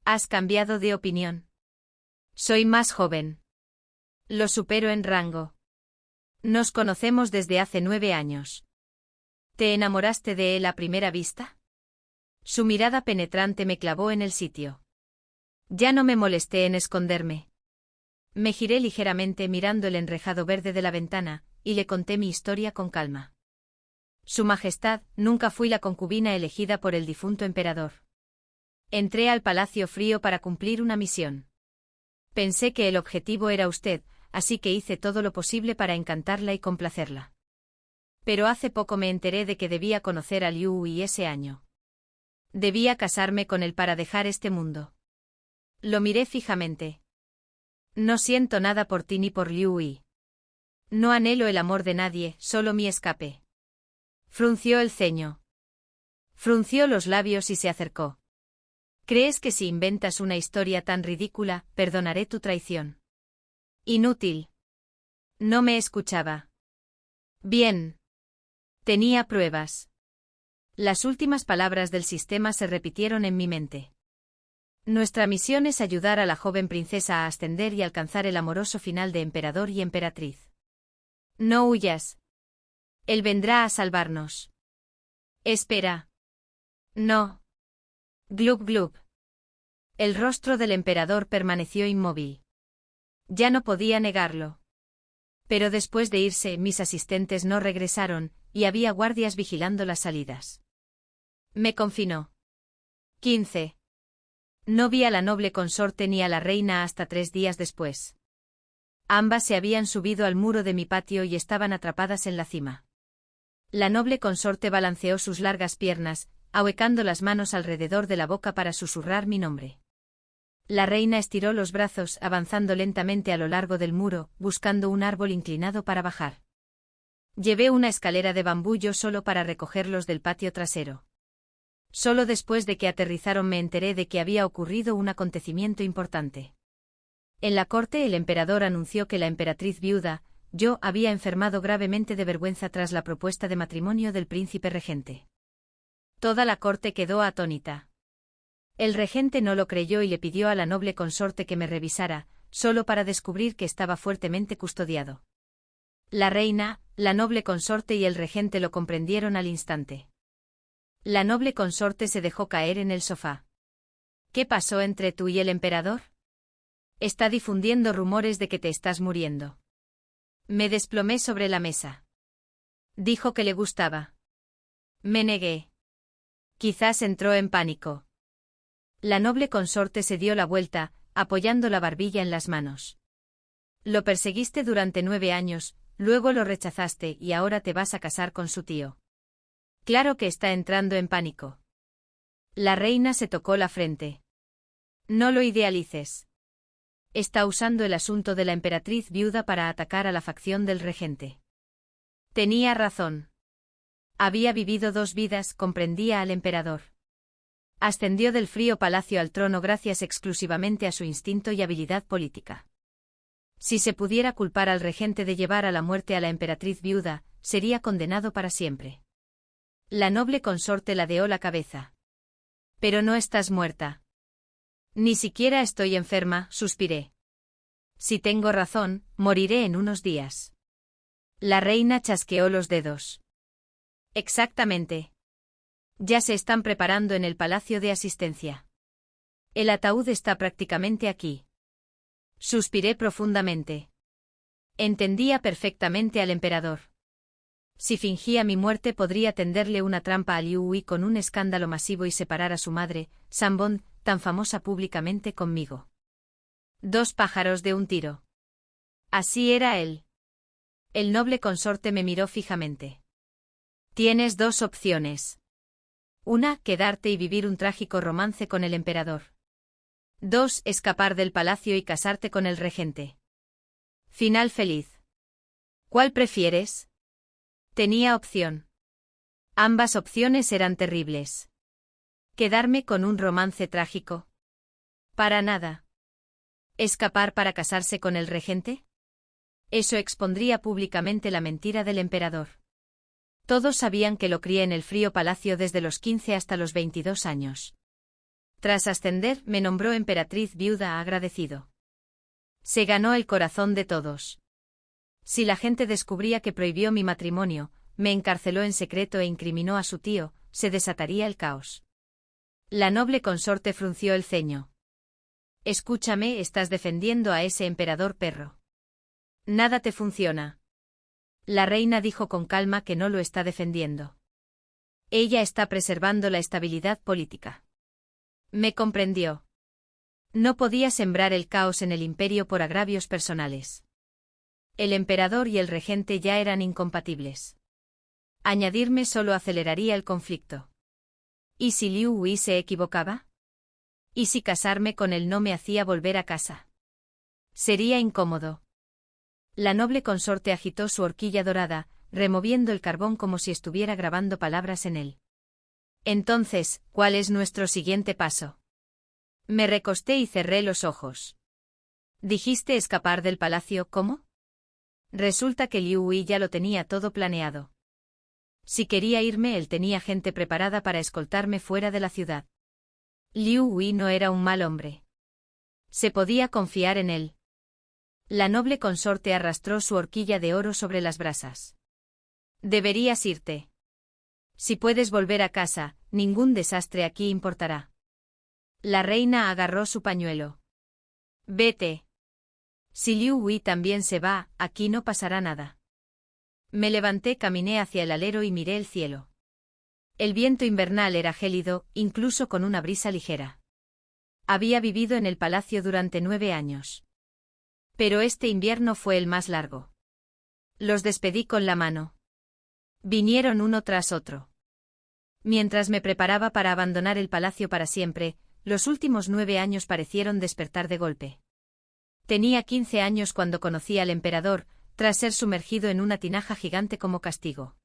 ¿Has cambiado de opinión? Soy más joven. Lo supero en rango. Nos conocemos desde hace 9 años. ¿Te enamoraste de él a primera vista? Su mirada penetrante me clavó en el sitio. Ya no me molesté en esconderme. Me giré ligeramente mirando el enrejado verde de la ventana, y le conté mi historia con calma. Su Majestad, nunca fui la concubina elegida por el difunto emperador. Entré al Palacio Frío para cumplir una misión. Pensé que el objetivo era usted, así que hice todo lo posible para encantarla y complacerla. Pero hace poco me enteré de que debía conocer a Liu Yi ese año. Debía casarme con él para dejar este mundo. Lo miré fijamente. No siento nada por ti ni por Liu Yi. No anhelo el amor de nadie, solo mi escape. Frunció el ceño. Frunció los labios y se acercó. ¿Crees que si inventas una historia tan ridícula, perdonaré tu traición? Inútil. No me escuchaba. Bien. Tenía pruebas. Las últimas palabras del sistema se repitieron en mi mente. Nuestra misión es ayudar a la joven princesa a ascender y alcanzar el amoroso final de emperador y emperatriz. No huyas. Él vendrá a salvarnos. Espera. No. Glub glub. El rostro del emperador permaneció inmóvil. Ya no podía negarlo. Pero después de irse, mis asistentes no regresaron, y había guardias vigilando las salidas. Me confinó. 15. No vi a la noble consorte ni a la reina hasta 3 días después. Ambas se habían subido al muro de mi patio y estaban atrapadas en la cima. La noble consorte balanceó sus largas piernas, ahuecando las manos alrededor de la boca para susurrar mi nombre. La reina estiró los brazos, avanzando lentamente a lo largo del muro, buscando un árbol inclinado para bajar. Llevé una escalera de bambú yo solo para recogerlos del patio trasero. Solo después de que aterrizaron me enteré de que había ocurrido un acontecimiento importante. En la corte el emperador anunció que la emperatriz viuda, yo, había enfermado gravemente de vergüenza tras la propuesta de matrimonio del príncipe regente. Toda la corte quedó atónita. El regente no lo creyó y le pidió a la noble consorte que me revisara, solo para descubrir que estaba fuertemente custodiado. La reina, la noble consorte y el regente lo comprendieron al instante. La noble consorte se dejó caer en el sofá. ¿Qué pasó entre tú y el emperador? Está difundiendo rumores de que te estás muriendo. Me desplomé sobre la mesa. Dijo que le gustaba. Me negué. Quizás entró en pánico. La noble consorte se dio la vuelta, apoyando la barbilla en las manos. Lo perseguiste durante 9 años, luego lo rechazaste y ahora te vas a casar con su tío. Claro que está entrando en pánico. La reina se tocó la frente. No lo idealices. Está usando el asunto de la emperatriz viuda para atacar a la facción del regente. Tenía razón. Había vivido 2 vidas, comprendía al emperador. Ascendió del frío palacio al trono gracias exclusivamente a su instinto y habilidad política. Si se pudiera culpar al regente de llevar a la muerte a la emperatriz viuda, sería condenado para siempre. La noble consorte ladeó la cabeza. Pero no estás muerta. Ni siquiera estoy enferma, suspiré. Si tengo razón, moriré en unos días. La reina chasqueó los dedos. Exactamente. Ya se están preparando en el Palacio de Asistencia. El ataúd está prácticamente aquí. Suspiré profundamente. Entendía perfectamente al emperador. Si fingía mi muerte podría tenderle una trampa a Liu Hui con un escándalo masivo y separar a su madre, Sanbong, tan famosa públicamente conmigo. Dos pájaros de un tiro. Así era él. El noble consorte me miró fijamente. Tienes dos opciones. Una, quedarte y vivir un trágico romance con el emperador. Dos, escapar del palacio y casarte con el regente. Final feliz. ¿Cuál prefieres? Tenía opción. Ambas opciones eran terribles. ¿Quedarme con un romance trágico? Para nada. ¿Escapar para casarse con el regente? Eso expondría públicamente la mentira del emperador. Todos sabían que lo crié en el frío palacio desde los 15 hasta los 22 años. Tras ascender, me nombró emperatriz viuda agradecido. Se ganó el corazón de todos. Si la gente descubría que prohibió mi matrimonio, me encarceló en secreto e incriminó a su tío, se desataría el caos. La noble consorte frunció el ceño. Escúchame, estás defendiendo a ese emperador perro. Nada te funciona. La reina dijo con calma que no lo está defendiendo. Ella está preservando la estabilidad política. Me comprendió. No podía sembrar el caos en el imperio por agravios personales. El emperador y el regente ya eran incompatibles. Añadirme solo aceleraría el conflicto. ¿Y si Liu Hui se equivocaba? ¿Y si casarme con él no me hacía volver a casa? Sería incómodo. La noble consorte agitó su horquilla dorada, removiendo el carbón como si estuviera grabando palabras en él. Entonces, ¿cuál es nuestro siguiente paso? Me recosté y cerré los ojos. ¿Dijiste escapar del palacio, cómo? Resulta que Liu Hui ya lo tenía todo planeado. Si quería irme, él tenía gente preparada para escoltarme fuera de la ciudad. Liu Hui no era un mal hombre. Se podía confiar en él. La noble consorte arrastró su horquilla de oro sobre las brasas. Deberías irte. Si puedes volver a casa, ningún desastre aquí importará. La reina agarró su pañuelo. Vete. Si Liu Hui también se va, aquí no pasará nada. Me levanté, caminé hacia el alero y miré el cielo. El viento invernal era gélido, incluso con una brisa ligera. Había vivido en el palacio durante 9 años. Pero este invierno fue el más largo. Los despedí con la mano. Vinieron uno tras otro. Mientras me preparaba para abandonar el palacio para siempre, los últimos 9 años parecieron despertar de golpe. Tenía 15 años cuando conocí al emperador, tras ser sumergido en una tinaja gigante como castigo.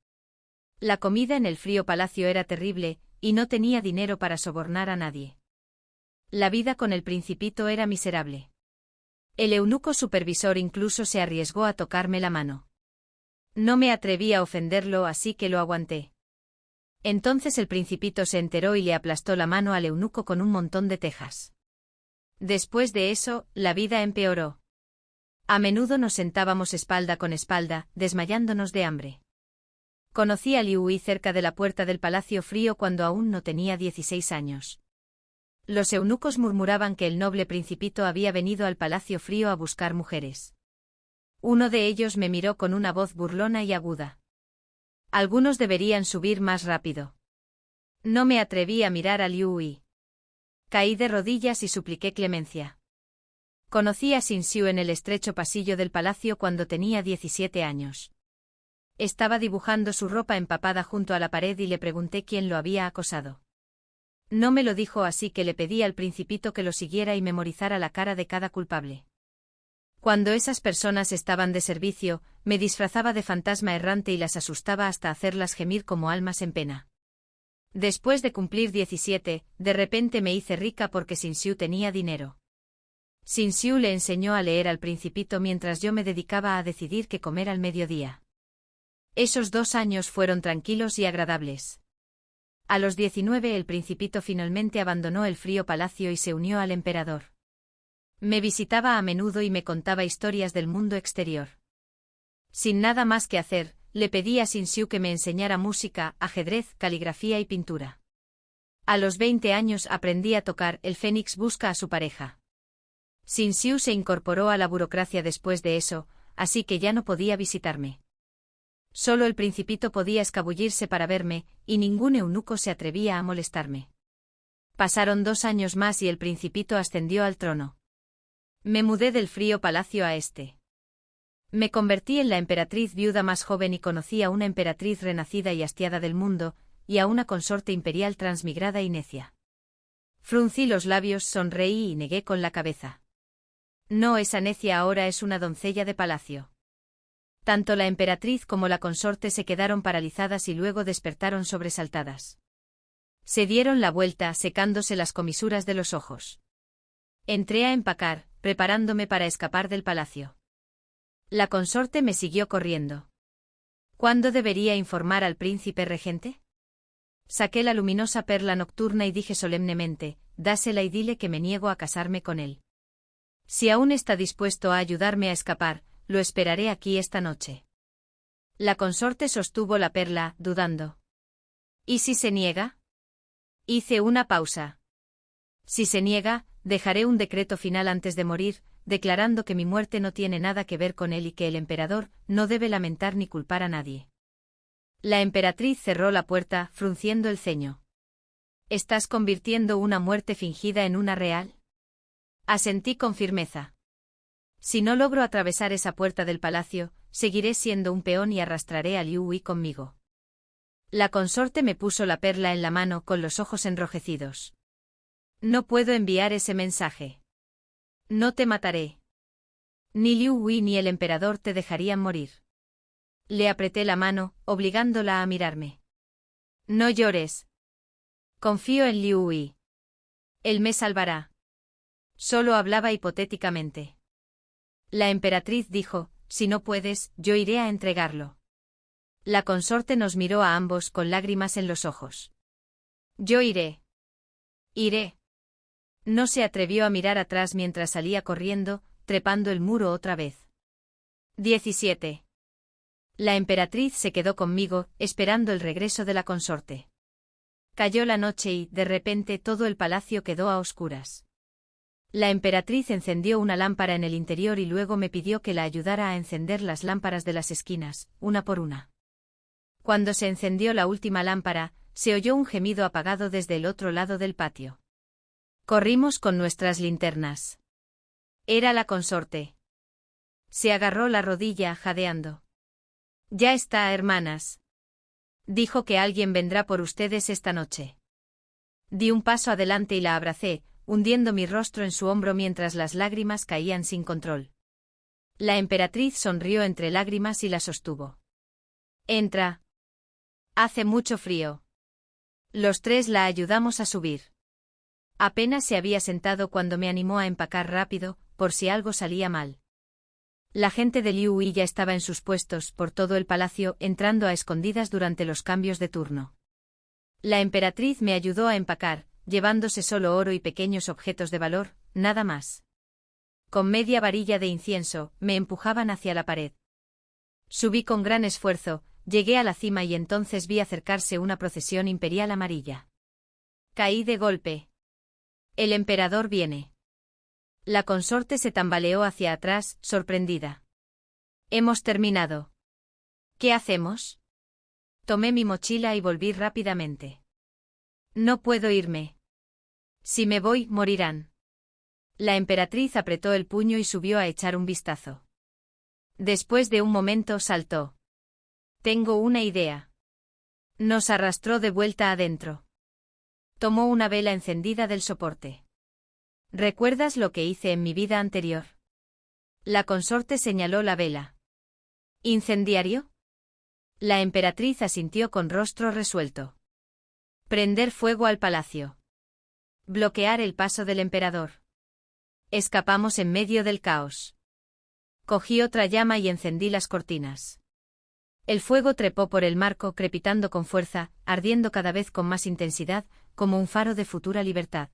La comida en el frío palacio era terrible, y no tenía dinero para sobornar a nadie. La vida con el principito era miserable. El eunuco supervisor incluso se arriesgó a tocarme la mano. No me atreví a ofenderlo, así que lo aguanté. Entonces el principito se enteró y le aplastó la mano al eunuco con un montón de tejas. Después de eso, la vida empeoró. A menudo nos sentábamos espalda con espalda, desmayándonos de hambre. Conocí a Liu Hui cerca de la puerta del Palacio Frío cuando aún no tenía 16 años. Los eunucos murmuraban que el noble principito había venido al Palacio Frío a buscar mujeres. Uno de ellos me miró con una voz burlona y aguda. Algunos deberían subir más rápido. No me atreví a mirar a Liu Hui. Caí de rodillas y supliqué clemencia. Conocí a Xin Xiu en el estrecho pasillo del palacio cuando tenía 17 años. Estaba dibujando su ropa empapada junto a la pared y le pregunté quién lo había acosado. No me lo dijo, así que le pedí al principito que lo siguiera y memorizara la cara de cada culpable. Cuando esas personas estaban de servicio, me disfrazaba de fantasma errante y las asustaba hasta hacerlas gemir como almas en pena. Después de cumplir 17, de repente me hice rica porque Xin Xiu tenía dinero. Xin Xiu le enseñó a leer al principito mientras yo me dedicaba a decidir qué comer al mediodía. Esos 2 años fueron tranquilos y agradables. A los 19 el principito finalmente abandonó el frío palacio y se unió al emperador. Me visitaba a menudo y me contaba historias del mundo exterior. Sin nada más que hacer, le pedí a Xin que me enseñara música, ajedrez, caligrafía y pintura. A los 20 años aprendí a tocar El Fénix busca a su pareja. Xin se incorporó a la burocracia después de eso, así que ya no podía visitarme. Solo el Principito podía escabullirse para verme, y ningún eunuco se atrevía a molestarme. Pasaron 2 años más y el Principito ascendió al trono. Me mudé del frío palacio a este. Me convertí en la emperatriz viuda más joven y conocí a una emperatriz renacida y hastiada del mundo, y a una consorte imperial transmigrada y necia. Fruncí los labios, sonreí y negué con la cabeza. No, esa necia ahora es una doncella de palacio. Tanto la emperatriz como la consorte se quedaron paralizadas y luego despertaron sobresaltadas. Se dieron la vuelta, secándose las comisuras de los ojos. Entré a empacar, preparándome para escapar del palacio. La consorte me siguió corriendo. ¿Cuándo debería informar al príncipe regente? Saqué la luminosa perla nocturna y dije solemnemente, dásela y dile que me niego a casarme con él. Si aún está dispuesto a ayudarme a escapar, lo esperaré aquí esta noche. La consorte sostuvo la perla, dudando. ¿Y si se niega? Hice una pausa. Si se niega, dejaré un decreto final antes de morir, declarando que mi muerte no tiene nada que ver con él y que el emperador no debe lamentar ni culpar a nadie. La emperatriz cerró la puerta, frunciendo el ceño. ¿Estás convirtiendo una muerte fingida en una real? Asentí con firmeza. Si no logro atravesar esa puerta del palacio, seguiré siendo un peón y arrastraré a Liu Hui conmigo. La consorte me puso la perla en la mano con los ojos enrojecidos. No puedo enviar ese mensaje. No te mataré. Ni Liu Hui ni el emperador te dejarían morir. Le apreté la mano, obligándola a mirarme. No llores. Confío en Liu Hui. Él me salvará. Solo hablaba hipotéticamente. La emperatriz dijo, si no puedes, yo iré a entregarlo. La consorte nos miró a ambos con lágrimas en los ojos. Yo iré. Iré. No se atrevió a mirar atrás mientras salía corriendo, trepando el muro otra vez. 17. La emperatriz se quedó conmigo, esperando el regreso de la consorte. Cayó la noche y, de repente, todo el palacio quedó a oscuras. La emperatriz encendió una lámpara en el interior y luego me pidió que la ayudara a encender las lámparas de las esquinas, una por una. Cuando se encendió la última lámpara, se oyó un gemido apagado desde el otro lado del patio. Corrimos con nuestras linternas. Era la consorte. Se agarró la rodilla, jadeando. Ya está, hermanas. Dijo que alguien vendrá por ustedes esta noche. Di un paso adelante y la abracé, hundiendo mi rostro en su hombro mientras las lágrimas caían sin control. La emperatriz sonrió entre lágrimas y la sostuvo. Entra. Hace mucho frío. Los 3 la ayudamos a subir. Apenas se había sentado cuando me animó a empacar rápido, por si algo salía mal. La gente de Liu Hui ya estaba en sus puestos por todo el palacio, entrando a escondidas durante los cambios de turno. La emperatriz me ayudó a empacar, llevándose solo oro y pequeños objetos de valor, nada más. Con media varilla de incienso, me empujaban hacia la pared. Subí con gran esfuerzo, llegué a la cima y entonces vi acercarse una procesión imperial amarilla. Caí de golpe. El emperador viene. La consorte se tambaleó hacia atrás, sorprendida. Hemos terminado. ¿Qué hacemos? Tomé mi mochila y volví rápidamente. No puedo irme. Si me voy, morirán. La emperatriz apretó el puño y subió a echar un vistazo. Después de un momento saltó. Tengo una idea. Nos arrastró de vuelta adentro. Tomó una vela encendida del soporte. ¿Recuerdas lo que hice en mi vida anterior? La consorte señaló la vela. ¿Incendiario? La emperatriz asintió con rostro resuelto. Prender fuego al palacio. Bloquear el paso del emperador. Escapamos en medio del caos. Cogí otra llama y encendí las cortinas. El fuego trepó por el marco crepitando con fuerza, ardiendo cada vez con más intensidad, como un faro de futura libertad.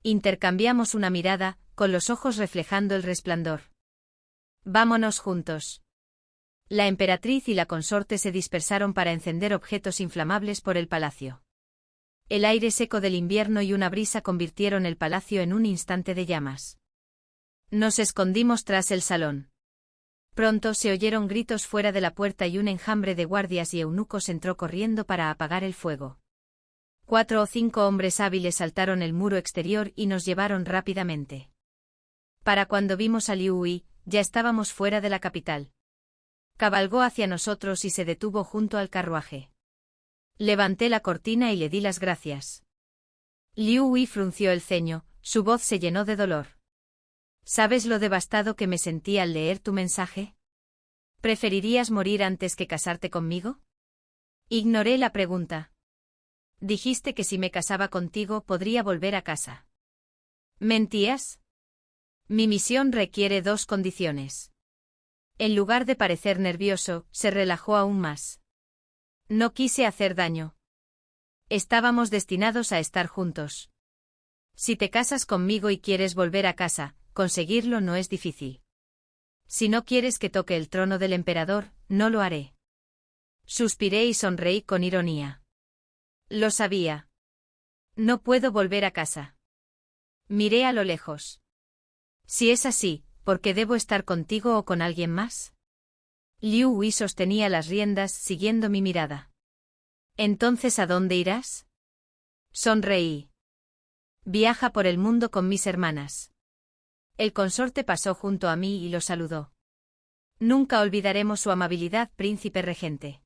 Intercambiamos una mirada, con los ojos reflejando el resplandor. Vámonos juntos. La emperatriz y la consorte se dispersaron para encender objetos inflamables por el palacio. El aire seco del invierno y una brisa convirtieron el palacio en un instante de llamas. Nos escondimos tras el salón. Pronto se oyeron gritos fuera de la puerta y un enjambre de guardias y eunucos entró corriendo para apagar el fuego. 4 o 5 hombres hábiles saltaron el muro exterior y nos llevaron rápidamente. Para cuando vimos a Liu Hui, ya estábamos fuera de la capital. Cabalgó hacia nosotros y se detuvo junto al carruaje. Levanté la cortina y le di las gracias. Liu Hui frunció el ceño, su voz se llenó de dolor. ¿Sabes lo devastado que me sentí al leer tu mensaje? ¿Preferirías morir antes que casarte conmigo? Ignoré la pregunta. Dijiste que si me casaba contigo podría volver a casa. ¿Mentías? Mi misión requiere 2 condiciones. En lugar de parecer nervioso, se relajó aún más. No quise hacer daño. Estábamos destinados a estar juntos. Si te casas conmigo y quieres volver a casa, conseguirlo no es difícil. Si no quieres que toque el trono del emperador, no lo haré. Suspiré y sonreí con ironía. Lo sabía. No puedo volver a casa. Miré a lo lejos. Si es así, ¿por qué debo estar contigo o con alguien más? Liu Hui sostenía las riendas siguiendo mi mirada. ¿Entonces a dónde irás? Sonreí. Viaja por el mundo con mis hermanas. El consorte pasó junto a mí y lo saludó. Nunca olvidaremos su amabilidad, príncipe regente.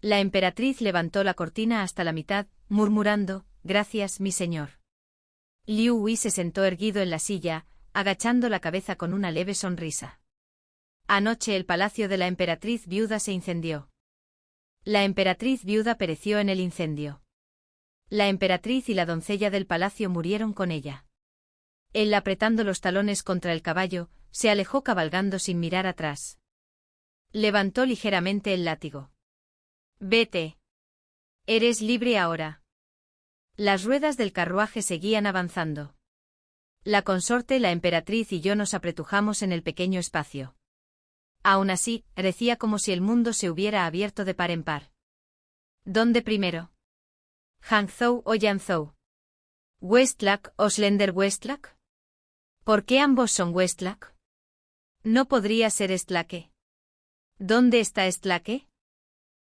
La emperatriz levantó la cortina hasta la mitad, murmurando, «Gracias, mi señor». Liu Hui se sentó erguido en la silla, agachando la cabeza con una leve sonrisa. Anoche el palacio de la emperatriz viuda se incendió. La emperatriz viuda pereció en el incendio. La emperatriz y la doncella del palacio murieron con ella. Él, apretando los talones contra el caballo, se alejó cabalgando sin mirar atrás. Levantó ligeramente el látigo. «Vete. Eres libre ahora». Las ruedas del carruaje seguían avanzando. La consorte, la emperatriz y yo nos apretujamos en el pequeño espacio. Aún así, parecía como si el mundo se hubiera abierto de par en par. ¿Dónde primero? ¿Hangzhou o Yanzhou? ¿Westlake o Slender Westlake? ¿Por qué ambos son Westlake? ¿No podría ser Estlake? ¿Dónde está Estlake?